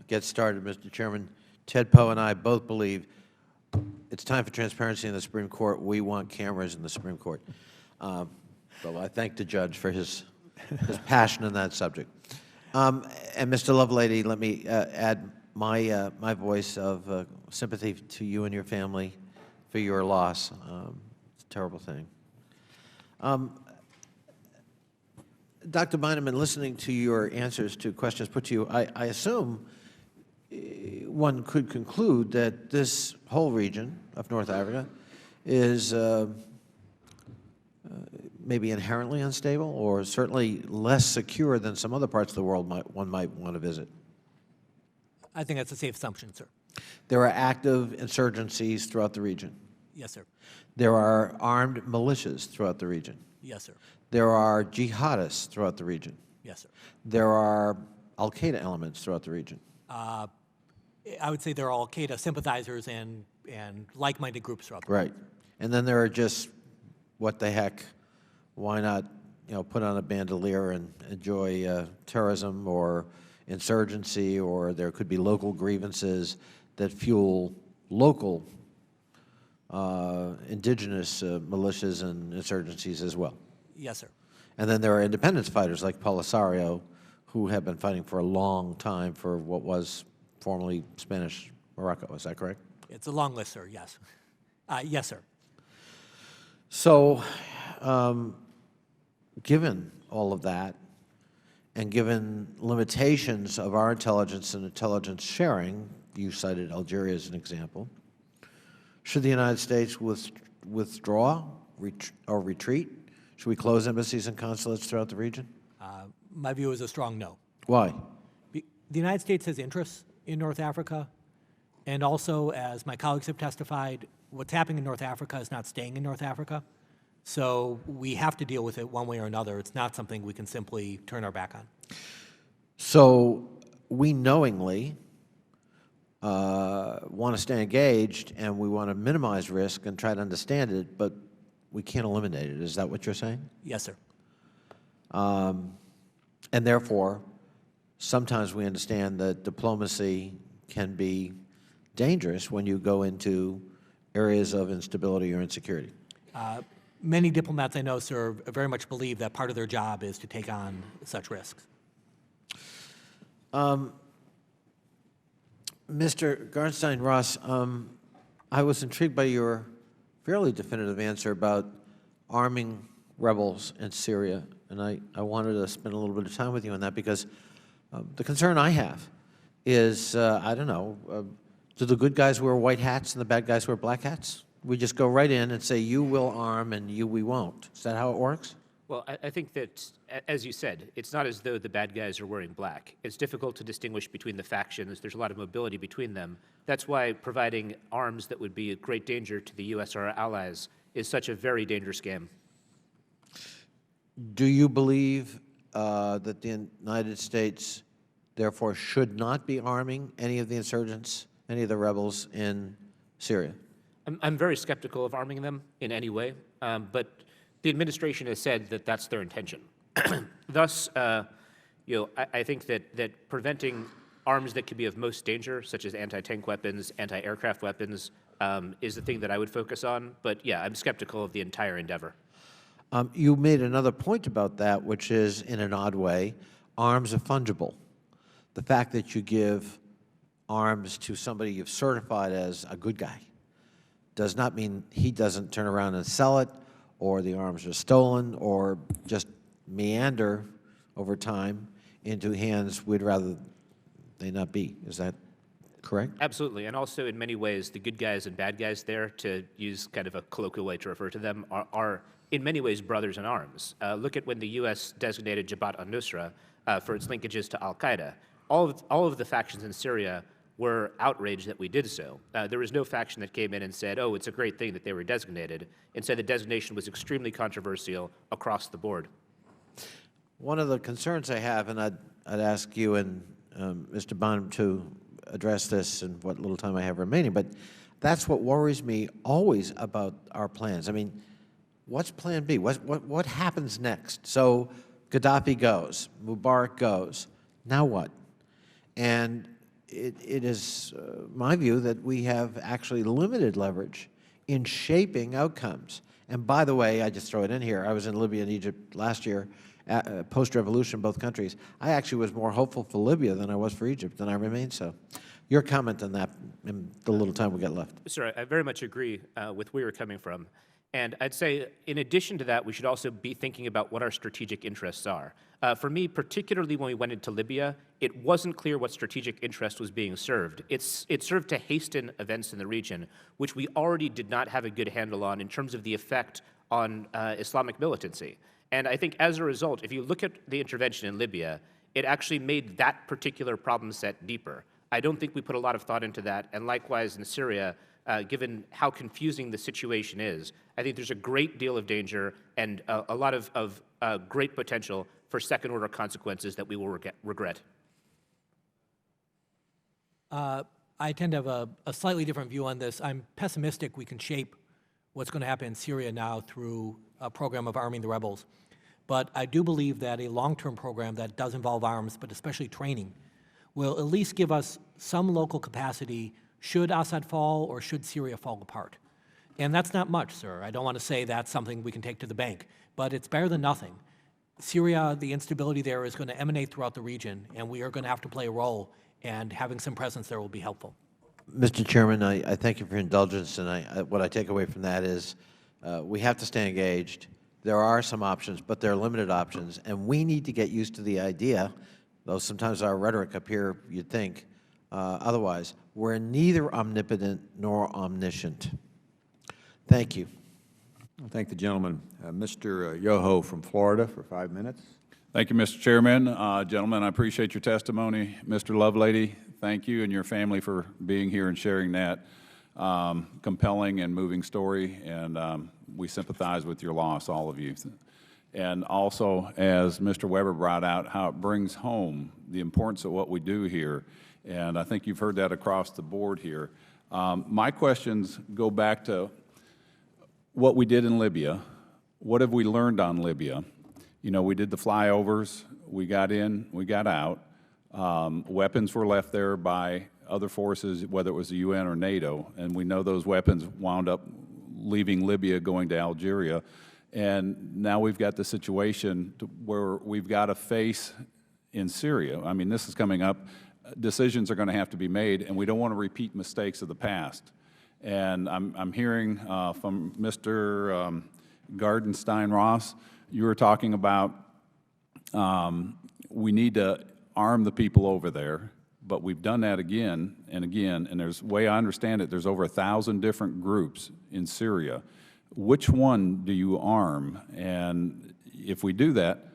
gets started, Mr. Chairman. Ted Poe and I both believe it's time for transparency in the Supreme Court. We want cameras in the Supreme Court. So I thank the judge for his passion on that subject. And Mr. Lovelady, let me add my voice of sympathy to you and your family for your loss. It's a terrible thing. Dr. Bynum, in listening to your answers to questions put to you, I assume one could conclude that this whole region of North Africa is maybe inherently unstable, or certainly less secure than some other parts of the world one might want to visit. I think that's a safe assumption, sir. There are active insurgencies throughout the region. Yes, sir. There are armed militias throughout the region. Yes, sir. There are jihadists throughout the region. Yes, sir. There are al-Qaeda elements throughout the region. I would say there are al-Qaeda sympathizers and like-minded groups throughout the Right. And then there are just, what the heck, why not, put on a bandolier and enjoy terrorism or insurgency, or there could be local grievances that fuel local indigenous militias and insurgencies as well. Yes, sir. And then there are independence fighters like Polisario, who have been fighting for a long time for what was formerly Spanish Morocco. Is that correct? It's a long list, sir, yes. Yes, sir. So, given all of that, and given limitations of our intelligence and intelligence sharing, you cited Algeria as an example, should the United States withdraw or retreat? Should we close embassies and consulates throughout the region? My view is a strong no. Why? The United States has interests in North Africa, and also, as my colleagues have testified, what's happening in North Africa is not staying in North Africa. So we have to deal with it one way or another. It's not something we can simply turn our back on. So we knowingly want to stay engaged, and we want to minimize risk and try to understand it, but we can't eliminate it. Is that what you're saying? Yes, sir. And therefore, sometimes we understand that diplomacy can be dangerous when you go into areas of instability or insecurity. Many diplomats I know, sir, very much believe that part of their job is to take on such risks. Mr. Garnstein-Ross, I was intrigued by your fairly definitive answer about arming rebels in Syria, and I wanted to spend a little bit of time with you on that because the concern I have is, I don't know, do the good guys wear white hats and the bad guys wear black hats? We just go right in and say, you will arm and we won't. Is that how it works? Well, I think that, as you said, it's not as though the bad guys are wearing black. It's difficult to distinguish between the factions. There's a lot of mobility between them. That's why providing arms that would be a great danger to the U.S. or our allies is such a very dangerous game. Do you believe that the United States, therefore, should not be arming any of the insurgents, any of the rebels in Syria? I'm very skeptical of arming them in any way, but the administration has said that that's their intention. Thus, I think that preventing arms that could be of most danger, such as anti-tank weapons, anti-aircraft weapons, is the thing that I would focus on. But yeah, I'm skeptical of the entire endeavor. You made another point about that, which is, in an odd way, arms are fungible. The fact that you give arms to somebody you've certified as a good guy does not mean he doesn't turn around and sell it, or the arms are stolen, or just meander over time into hands we'd rather they not be. Is that correct? Absolutely, and also in many ways, the good guys and bad guys there, to use kind of a colloquial way to refer to them, are in many ways brothers in arms. Look at when the U.S. designated Jabhat al-Nusra for its linkages to al-Qaeda. All of the factions in Syria were outraged that we did so. There was no faction that came in and said, oh, it's a great thing that they were designated. Instead, the designation was extremely controversial across the board. One of the concerns I have, and I'd ask you and Mr. Bonham to address this in what little time I have remaining, but that's what worries me always about our plans. I mean, what's Plan B? What happens next? So Gaddafi goes, Mubarak goes, now what? And it is my view that we have actually limited leverage in shaping outcomes. And by the way, I just throw it in here, I was in Libya and Egypt last year, post-revolution, both countries. I actually was more hopeful for Libya than I was for Egypt, and I remain so. Your comment on that in the little time we got left. Sir, I very much agree with where you're coming from. And I'd say, in addition to that, we should also be thinking about what our strategic interests are. For me, particularly when we went into Libya, it wasn't clear what strategic interest was being served. It served to hasten events in the region, which we already did not have a good handle on in terms of the effect on Islamic militancy. And I think as a result, if you look at the intervention in Libya, it actually made that particular problem set deeper. I don't think we put a lot of thought into that, and likewise in Syria, given how confusing the situation is, I think there's a great deal of danger and a lot of great potential for second-order consequences that we will regret. I tend to have a slightly different view on this. I'm pessimistic we can shape what's going to happen in Syria now through a program of arming the rebels. But I do believe that a long-term program that does involve arms, but especially training, will at least give us some local capacity should Assad fall or should Syria fall apart. And that's not much, sir. I don't want to say that's something we can take to the bank, but it's better than nothing. Syria, the instability there is going to emanate throughout the region, and we are going to have to play a role, and having some presence there will be helpful. Mr. Chairman, I thank you for your indulgence, and what I take away from that is we have to stay engaged. there are some options, but they're limited options, and we need to get used to the idea, though sometimes our rhetoric up here, you'd think otherwise, we're neither omnipotent nor omniscient. Thank you. I thank the gentleman. Mr. Yoho from Florida for 5 minutes. Thank you, Mr. Chairman. Gentlemen, I appreciate your testimony. Mr. Lovelady, thank you and your family for being here and sharing that compelling and moving story, and we sympathize with your loss, all of you. And also, as Mr. Weber brought out, how it brings home the importance of what we do here, and I think you've heard that across the board here. My questions go back to what we did in Libya. What have we learned on Libya? You know, we did the flyovers, we got in, we got out. Weapons were left there by other forces, whether it was the UN or NATO, and we know those weapons wound up leaving Libya, going to Algeria. And now we've got the situation where we've got to face in Syria. I mean, this is coming up. Decisions are going to have to be made, and we don't want to repeat mistakes of the past. And I'm hearing from Mr. Gardenstein-Ross, you were talking about we need to arm the people over there, but we've done that again and again, and there's, way I understand it, there's over 1,000 different groups in Syria. Which one do you arm? And if we do that,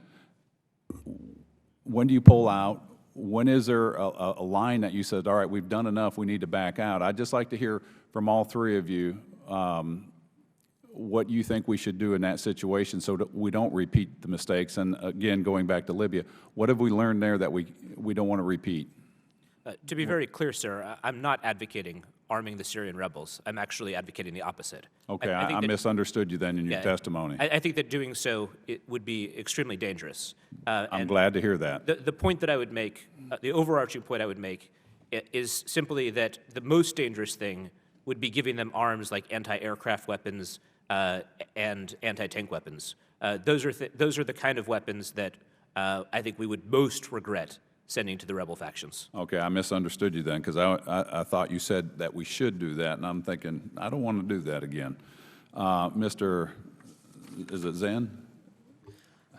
when do you pull out? When is there a line that you said, all right, we've done enough, we need to back out? I'd just like to hear from all three of you what you think we should do in that situation so that we don't repeat the mistakes. And again, going back to Libya, what have we learned there that we don't want to repeat? To be very clear, sir, I'm not advocating arming the Syrian rebels. I'm actually advocating the opposite. Okay, I think that, misunderstood you then in your testimony. I think that doing so it would be extremely dangerous. I'm glad to hear that. The point that I would make, the overarching point I would make, is simply that the most dangerous thing would be giving them arms like anti-aircraft weapons and anti-tank weapons. Those are the kind of weapons that I think we would most regret sending to the rebel factions. Okay, I misunderstood you then, because I thought you said that we should do that, and I'm thinking, I don't want to do that again. Mr., is it Zen?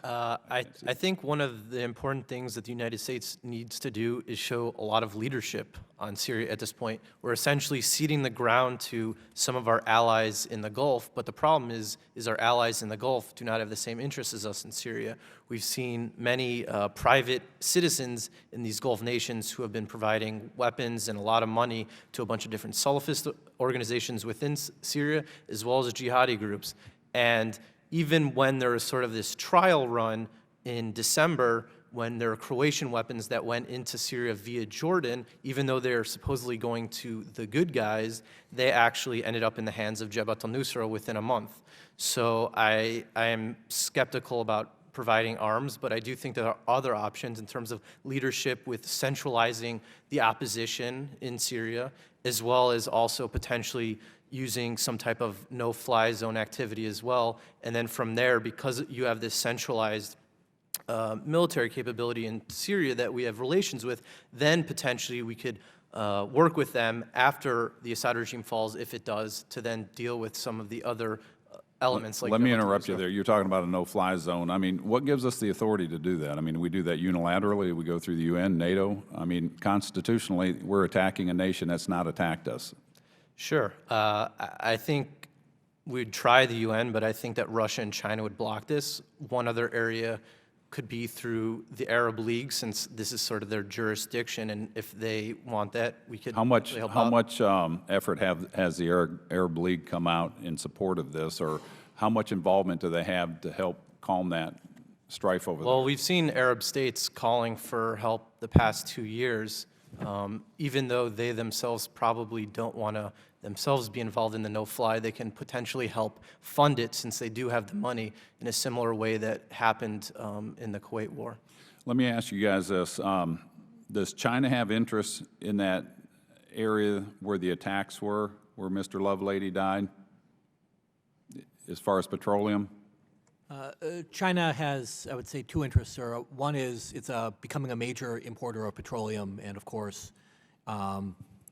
I think one of the important things that the United States needs to do is show a lot of leadership on Syria at this point. We're essentially ceding the ground to some of our allies in the Gulf, but the problem is our allies in the Gulf do not have the same interests as us in Syria. We've seen many private citizens in these Gulf nations who have been providing weapons and a lot of money to a bunch of different Salafist organizations within Syria, as well as jihadi groups. And even when there was sort of this trial run in December, when there are Croatian weapons that went into Syria via Jordan, even though they're supposedly going to the good guys, they actually ended up in the hands of Jabhat al-Nusra within a month. So I am skeptical about providing arms, but I do think there are other options in terms of leadership with centralizing the opposition in Syria, as well as also potentially using some type of no-fly zone activity as well. And then from there, because you have this centralized military capability in Syria that we have relations with, then potentially we could work with them after the Assad regime falls, if it does, to then deal with some of the other elements. Like let me interrupt you there. You're talking about a no-fly zone. I mean, what gives us the authority to do that? I mean, we do that unilaterally. We go through the UN, NATO. I mean, constitutionally, we're attacking a nation that's not attacked us. Sure. I think we'd try the UN, but I think that Russia and China would block this. One other area could be through the Arab League, since this is sort of their jurisdiction, and if they want that, we could help How out. much effort has the Arab League come out in support of this, or how much involvement do they have to help calm that strife over there? Well, we've seen Arab states calling for help the past 2 years, even though they themselves probably don't want to themselves be involved in the no-fly. They can potentially help fund it, since they do have the money, in a similar way that happened in the Kuwait War. Let me ask you guys this. Does China have interest in that area where the attacks were, where Mr. Lovelady died, as far as petroleum? China has, I would say, two interests, sir. One is it's becoming a major importer of petroleum, and of course,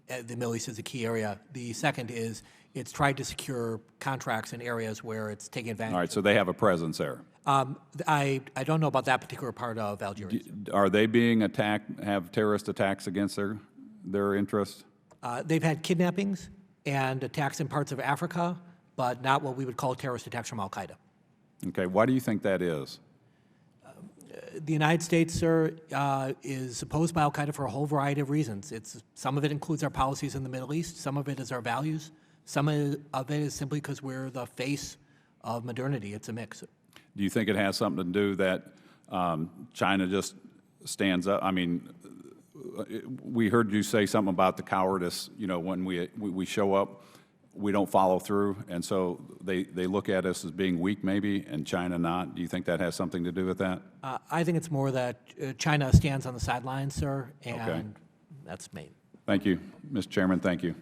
the Middle East is a key area. The second is it's tried to secure contracts in areas where it's taking advantage. All right, so they have a presence there. I don't know about that particular part of Algeria. Are they being attacked, have terrorist attacks against their interests? They've had kidnappings and attacks in parts of Africa, but not what we would call terrorist attacks from al-Qaeda. Okay, why do you think that is? The United States, sir, is opposed by al-Qaeda for a whole variety of reasons. Some of it includes our policies in the Middle East. Some of it is our values. Some of it is simply because we're the face of modernity. It's a mix. Do you think it has something to do that China just stands up? I mean, we heard you say something about the cowardice, you know, when we show up, we don't follow through, and so they look at us as being weak maybe, and China not. Do you think that has something to do with that? I think it's more that China stands on the sidelines, sir, and that's main. Thank you. Mr. Chairman, thank you.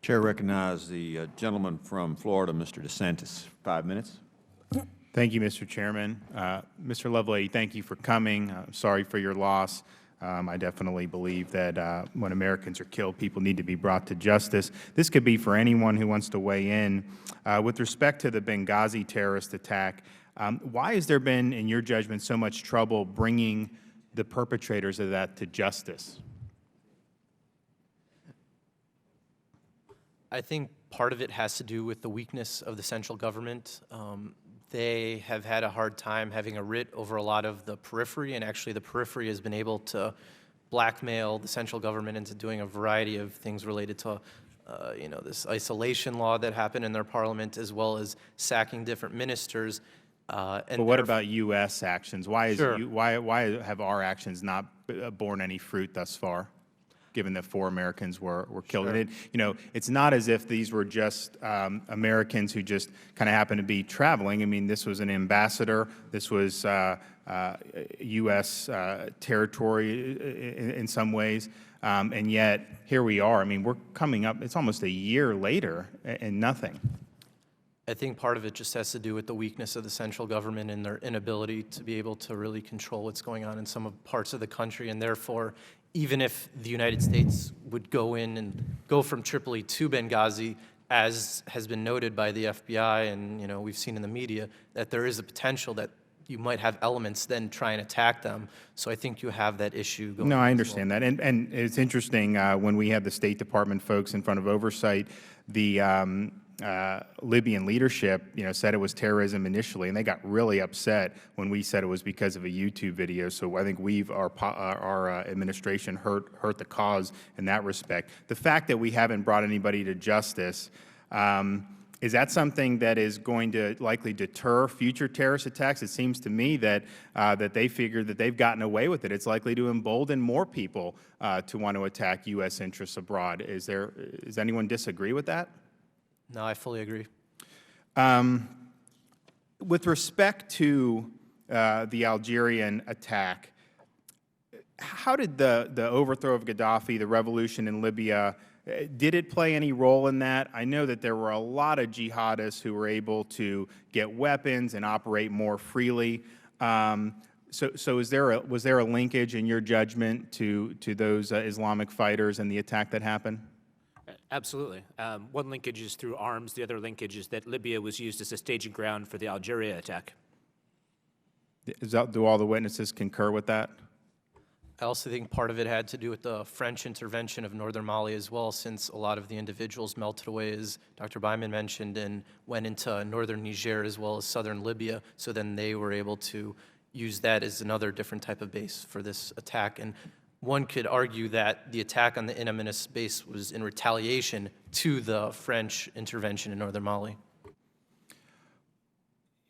Chair recognizes the gentleman from Florida, Mr. DeSantis. 5 minutes. Thank you, Mr. Chairman. Mr. Lovelady, thank you for coming. Sorry for your loss. I definitely believe that when Americans are killed, people need to be brought to justice. This could be for anyone who wants to weigh in. With respect to the Benghazi terrorist attack, why has there been, in your judgment, so much trouble bringing the perpetrators of that to justice? I think part of it has to do with the weakness of the central government. They have had a hard time having a writ over a lot of the periphery, and actually the periphery has been able to blackmail the central government into doing a variety of things related to, you know, this isolation law that happened in their parliament, as well as sacking different ministers. But what about U.S. actions? Why have our actions not borne any fruit thus far, given that 4 Americans were killed? Sure. And you know, it's not as if these were just Americans who just kind of happened to be traveling. I mean, this was an ambassador. This was U.S. territory in some ways. And yet, here we are. I mean, we're coming up, it's almost a year later, and nothing. I think part of it just has to do with the weakness of the central government and their inability to be able to really control what's going on in some parts of the country, and therefore, even if the United States would go in and go from Tripoli to Benghazi, as has been noted by the FBI and, you know, we've seen in the media, that there is a potential that you might have elements then try and attack them. So I think you have that issue going on. No, I understand that. And it's interesting, when we had the State Department folks in front of oversight, the Libyan leadership, you know, said it was terrorism initially, and they got really upset when we said it was because of a YouTube video. So I think our administration hurt the cause in that respect. The fact that we haven't brought anybody to justice, is that something that is going to likely deter future terrorist attacks? It seems to me that that they figure that they've gotten away with it. It's likely to embolden more people to want to attack U.S. interests abroad. Does anyone disagree with that? No, I fully agree. With respect to the Algerian attack, how did the overthrow of Gaddafi, the revolution in Libya, did it play any role in that? I know that there were a lot of jihadists who were able to get weapons and operate more freely. So was there a linkage in your judgment to those Islamic fighters and the attack that happened? Absolutely. One linkage is through arms. The other linkage is that Libya was used as a staging ground for the Algeria attack. Do all the witnesses concur with that? I also think part of it had to do with the French intervention of northern Mali as well, since a lot of the individuals melted away, as Dr. Byman mentioned, and went into northern Niger as well as southern Libya. So then they were able to use that as another different type of base for this attack. And one could argue that the attack on the In Amenas base was in retaliation to the French intervention in northern Mali.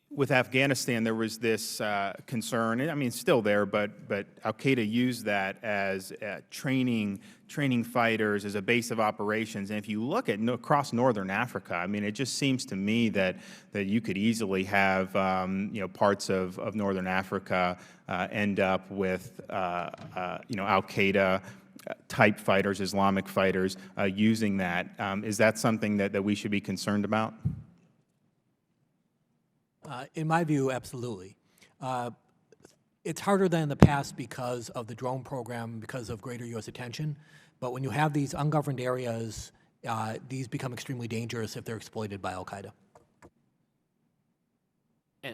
With Afghanistan, there was this concern, I mean, it's still there, but al-Qaeda used that as training fighters as a base of operations. And if you look at across northern Africa, I mean, it just seems to me that you could easily have, you know, parts of northern Africa end up with, you know, al-Qaeda type fighters, Islamic fighters, using that. Is that something that we should be concerned about? In my view, absolutely. It's harder than in the past because of the drone program, because of greater U.S. attention. But when you have these ungoverned areas, these become extremely dangerous if they're exploited by al-Qaeda.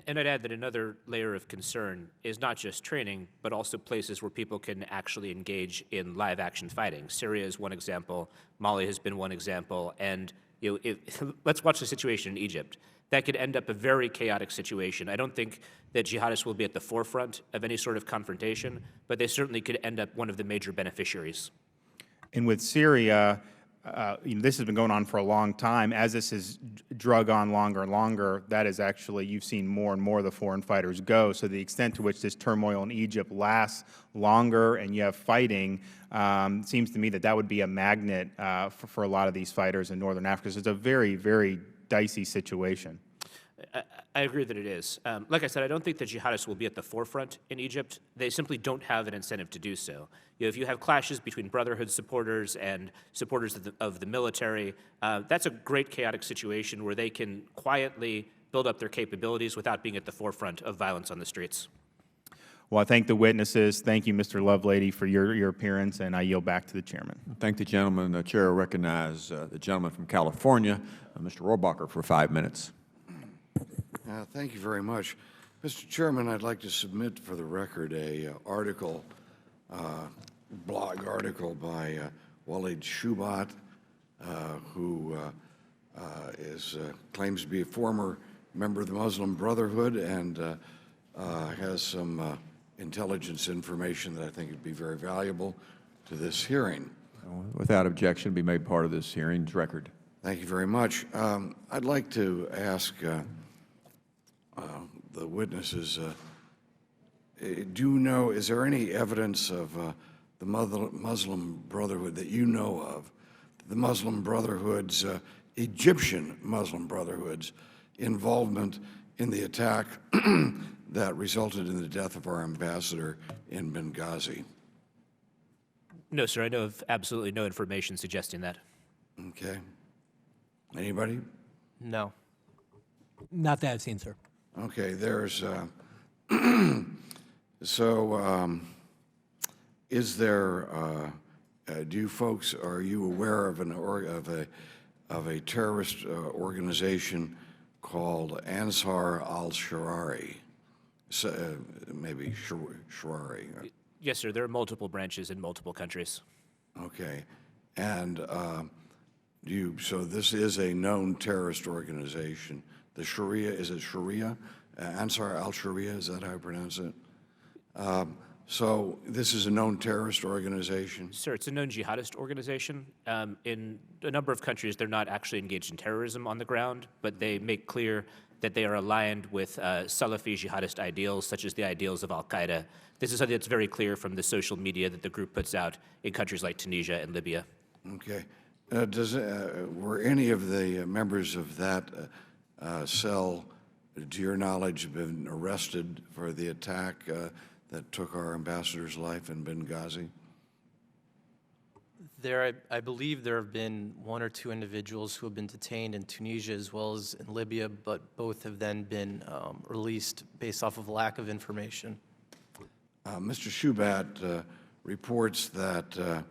And I'd add that another layer of concern is not just training, but also places where people can actually engage in live action fighting. Syria is one example, Mali has been one example, and let's watch the situation in Egypt. That could end up a very chaotic situation. I don't think that jihadists will be at the forefront of any sort of confrontation, but they certainly could end up one of the major beneficiaries. And with Syria, this has been going on for a long time. As this has drug on longer and longer, that is actually, you've seen more and more of the foreign fighters go. So the extent to which this turmoil in Egypt lasts longer and you have fighting, seems to me that that would be a magnet for a lot of these fighters in northern Africa. So it's a very, very dicey situation. I agree that it is. Like I said, I don't think the jihadists will be at the forefront in Egypt. They simply don't have an incentive to do so. If you have clashes between Brotherhood supporters and supporters of the military, that's a great chaotic situation where they can quietly build up their capabilities without being at the forefront of violence on the streets. Well, I thank the witnesses. Thank you, Mr. Los-Lehtinen, for your appearance, and I yield back to the chairman. Thank the gentleman. The chair will recognize the gentleman from California, Mr. Rohrabacher, for 5 minutes. Thank you very much. Mr. Chairman, I'd like to submit for the record a blog article by Walid Shubat, who claims to be a former member of the Muslim Brotherhood and has some intelligence information that I think would be very valuable to this hearing. Without objection, be made part of this hearing's record. Thank you very much. I'd like to ask the witnesses, do you know, is there any evidence of the Muslim Brotherhood that you know of, the Muslim Brotherhood's, Egyptian Muslim Brotherhood's involvement in the attack that resulted in the death of our ambassador in Benghazi? No, sir, I know of absolutely no information suggesting that. Okay. Anybody? No. Not that I've seen, sir. Okay, there's, is there, do you folks, are you aware of a terrorist organization called Ansar al-Shirari? Maybe Shirari. Yes, sir, there are multiple branches in multiple countries. Okay, and so this is a known terrorist organization. The Sharia, is it Sharia? Ansar al-Sharia, is that how I pronounce it? So this is a known terrorist organization? Sir, it's a known jihadist organization. In a number of countries, they're not actually engaged in terrorism on the ground, but they make clear that they are aligned with Salafi jihadist ideals, such as the ideals of al-Qaeda. This is something that's very clear from the social media that the group puts out in countries like Tunisia and Libya. Okay. Were any of the members of that cell, to your knowledge, have been arrested for the attack that took our ambassador's life in Benghazi? I believe there have been 1 or 2 individuals who have been detained in Tunisia as well as in Libya, but both have then been released based off of lack of information. Mr. Shubat reports that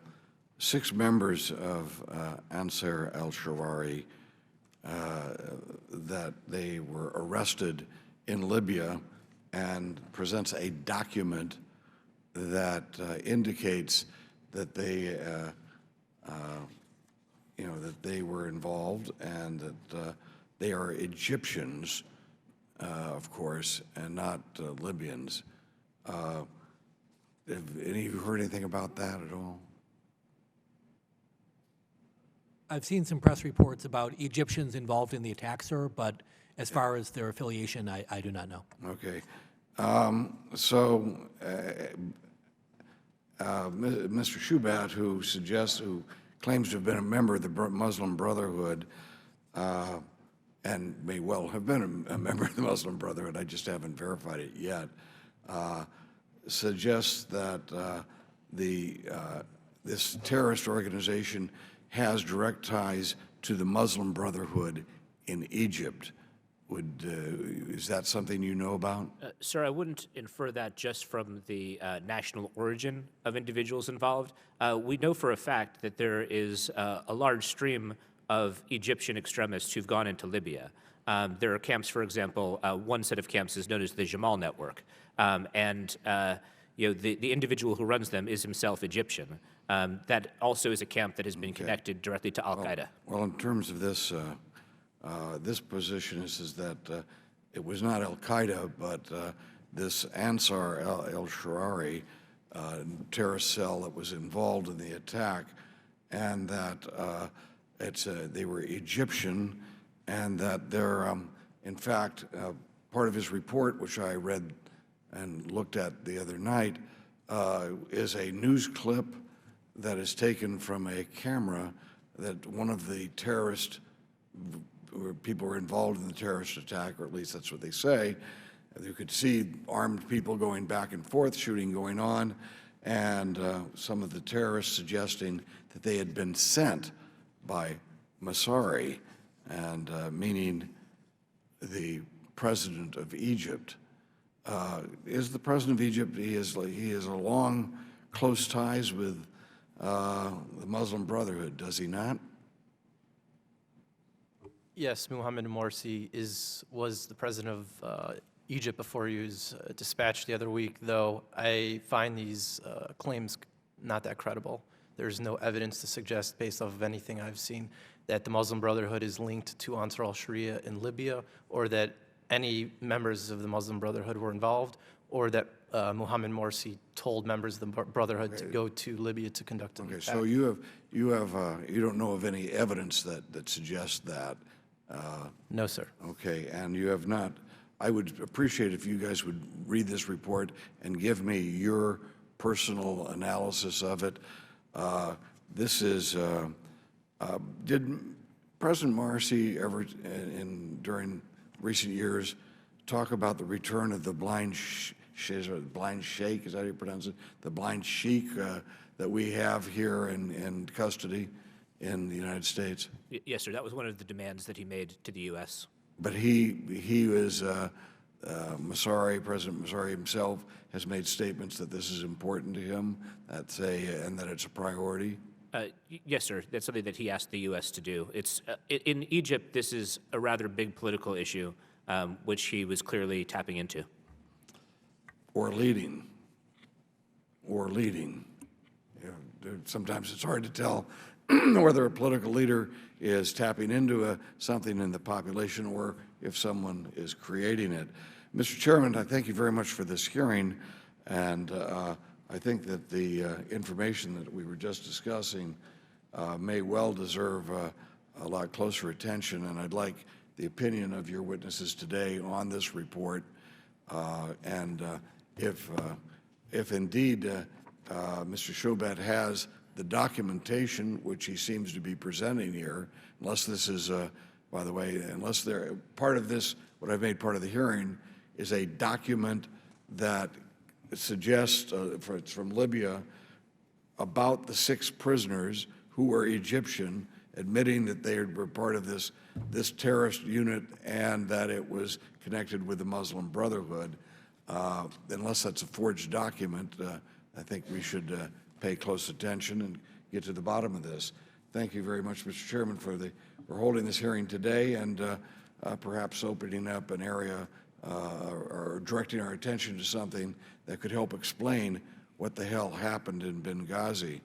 6 members of Ansar al-Shirari, that they were arrested in Libya, and presents a document that indicates that they, that they were involved and that they are Egyptians, of course, and not Libyans. Have any of you heard anything about that at all? I've seen some press reports about Egyptians involved in the attack, sir, but as far as their affiliation, I do not know. Okay. Mr. Shubat, who claims to have been a member of the Muslim Brotherhood, and may well have been a member of the Muslim Brotherhood, I just haven't verified it yet, suggests that this terrorist organization has direct ties to the Muslim Brotherhood in Egypt, is that something you know about? Sir, I wouldn't infer that just from the national origin of individuals involved. We know for a fact that there is a large stream of Egyptian extremists who've gone into Libya. There are camps, for example, one set of camps is known as the Jamal Network, the individual who runs them is himself Egyptian. That also is a camp that has been connected directly to Al-Qaeda. Well, in terms of this, this position is that it was not Al-Qaeda, but this Ansar al-Sharari terrorist cell that was involved in the attack, and that they were Egyptian, and that they're, in fact, part of his report, which I read and looked at the other night, is a news clip that is taken from a camera that one of the terrorist people were involved in the terrorist attack, or at least that's what they say. You could see armed people going back and forth, shooting going on, and some of the terrorists suggesting that they had been sent by Masari, and meaning the president of Egypt. Is the president of Egypt, he has a long, close ties with the Muslim Brotherhood, does he not? Yes, Mohammed Morsi was the president of Egypt before he was dispatched the other week, though I find these claims not that credible. There's no evidence to suggest, based off of anything I've seen, that the Muslim Brotherhood is linked to Ansar al-Sharia in Libya, or that any members of the Muslim Brotherhood were involved, or that Mohammed Morsi told members of the Brotherhood to go to Libya to conduct an attack. So you don't know of any evidence that suggests that? No, sir. Okay, and you have not. I would appreciate if you guys would read this report and give me your personal analysis of it. This is, did President Morsi ever, during recent years, talk about the return of the blind sheikh, is that how you pronounce it? The blind sheikh that we have here in custody in the United States? Yes, sir. That was one of the demands that he made to the U.S. But he was, Masari, President Masari himself, has made statements that this is important to him, and that it's a priority? Yes, sir. That's something that he asked the U.S. to do. It's in Egypt, this is a rather big political issue, which he was clearly tapping into. Or leading. Sometimes it's hard to tell whether a political leader is tapping into something in the population or if someone is creating it. Mr. Chairman, I thank you very much for this hearing, and I think that the information that we were just discussing may well deserve a lot closer attention, and I'd like the opinion of your witnesses today on this report, and if indeed Mr. Shobat has the documentation which he seems to be presenting here, unless this is, by the way, unless part of this, what I've made part of the hearing, is a document that suggests, it's from Libya, about the 6 prisoners who were Egyptian, admitting that they were part of this terrorist unit and that it was connected with the Muslim Brotherhood. Unless that's a forged document, I think we should pay close attention and get to the bottom of this. Thank you very much, Mr. Chairman, for holding this hearing today and perhaps opening up an area or directing our attention to something that could help explain what the hell happened in Benghazi.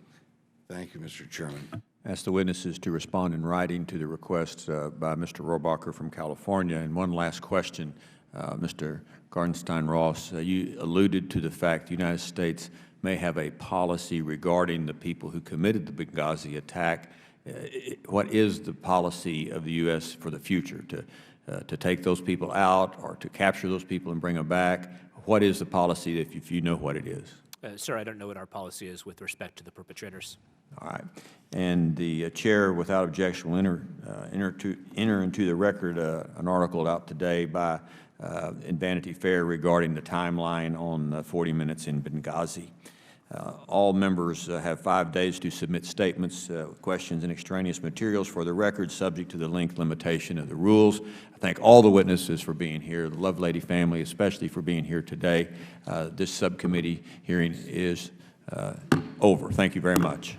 Thank you, Mr. Chairman. Ask the witnesses to respond in writing to the request by Mr. Rohrabacher from California. And one last question, Mr. Gardenstein-Ross, you alluded to the fact the United States may have a policy regarding the people who committed the Benghazi attack. What is the policy of the U.S. for the future, to take those people out or to capture those people and bring them back? What is the policy, if you know what it is? Sir, I don't know what our policy is with respect to the perpetrators. All right. And the chair, without objection, will enter into the record an article out today in Vanity Fair regarding the timeline on 40 minutes in Benghazi. All members have 5 days to submit statements, questions, and extraneous materials for the record, subject to the length limitation of the rules. I thank all the witnesses for being here, the Lovelady family especially for being here today. This subcommittee hearing is over. Thank you very much.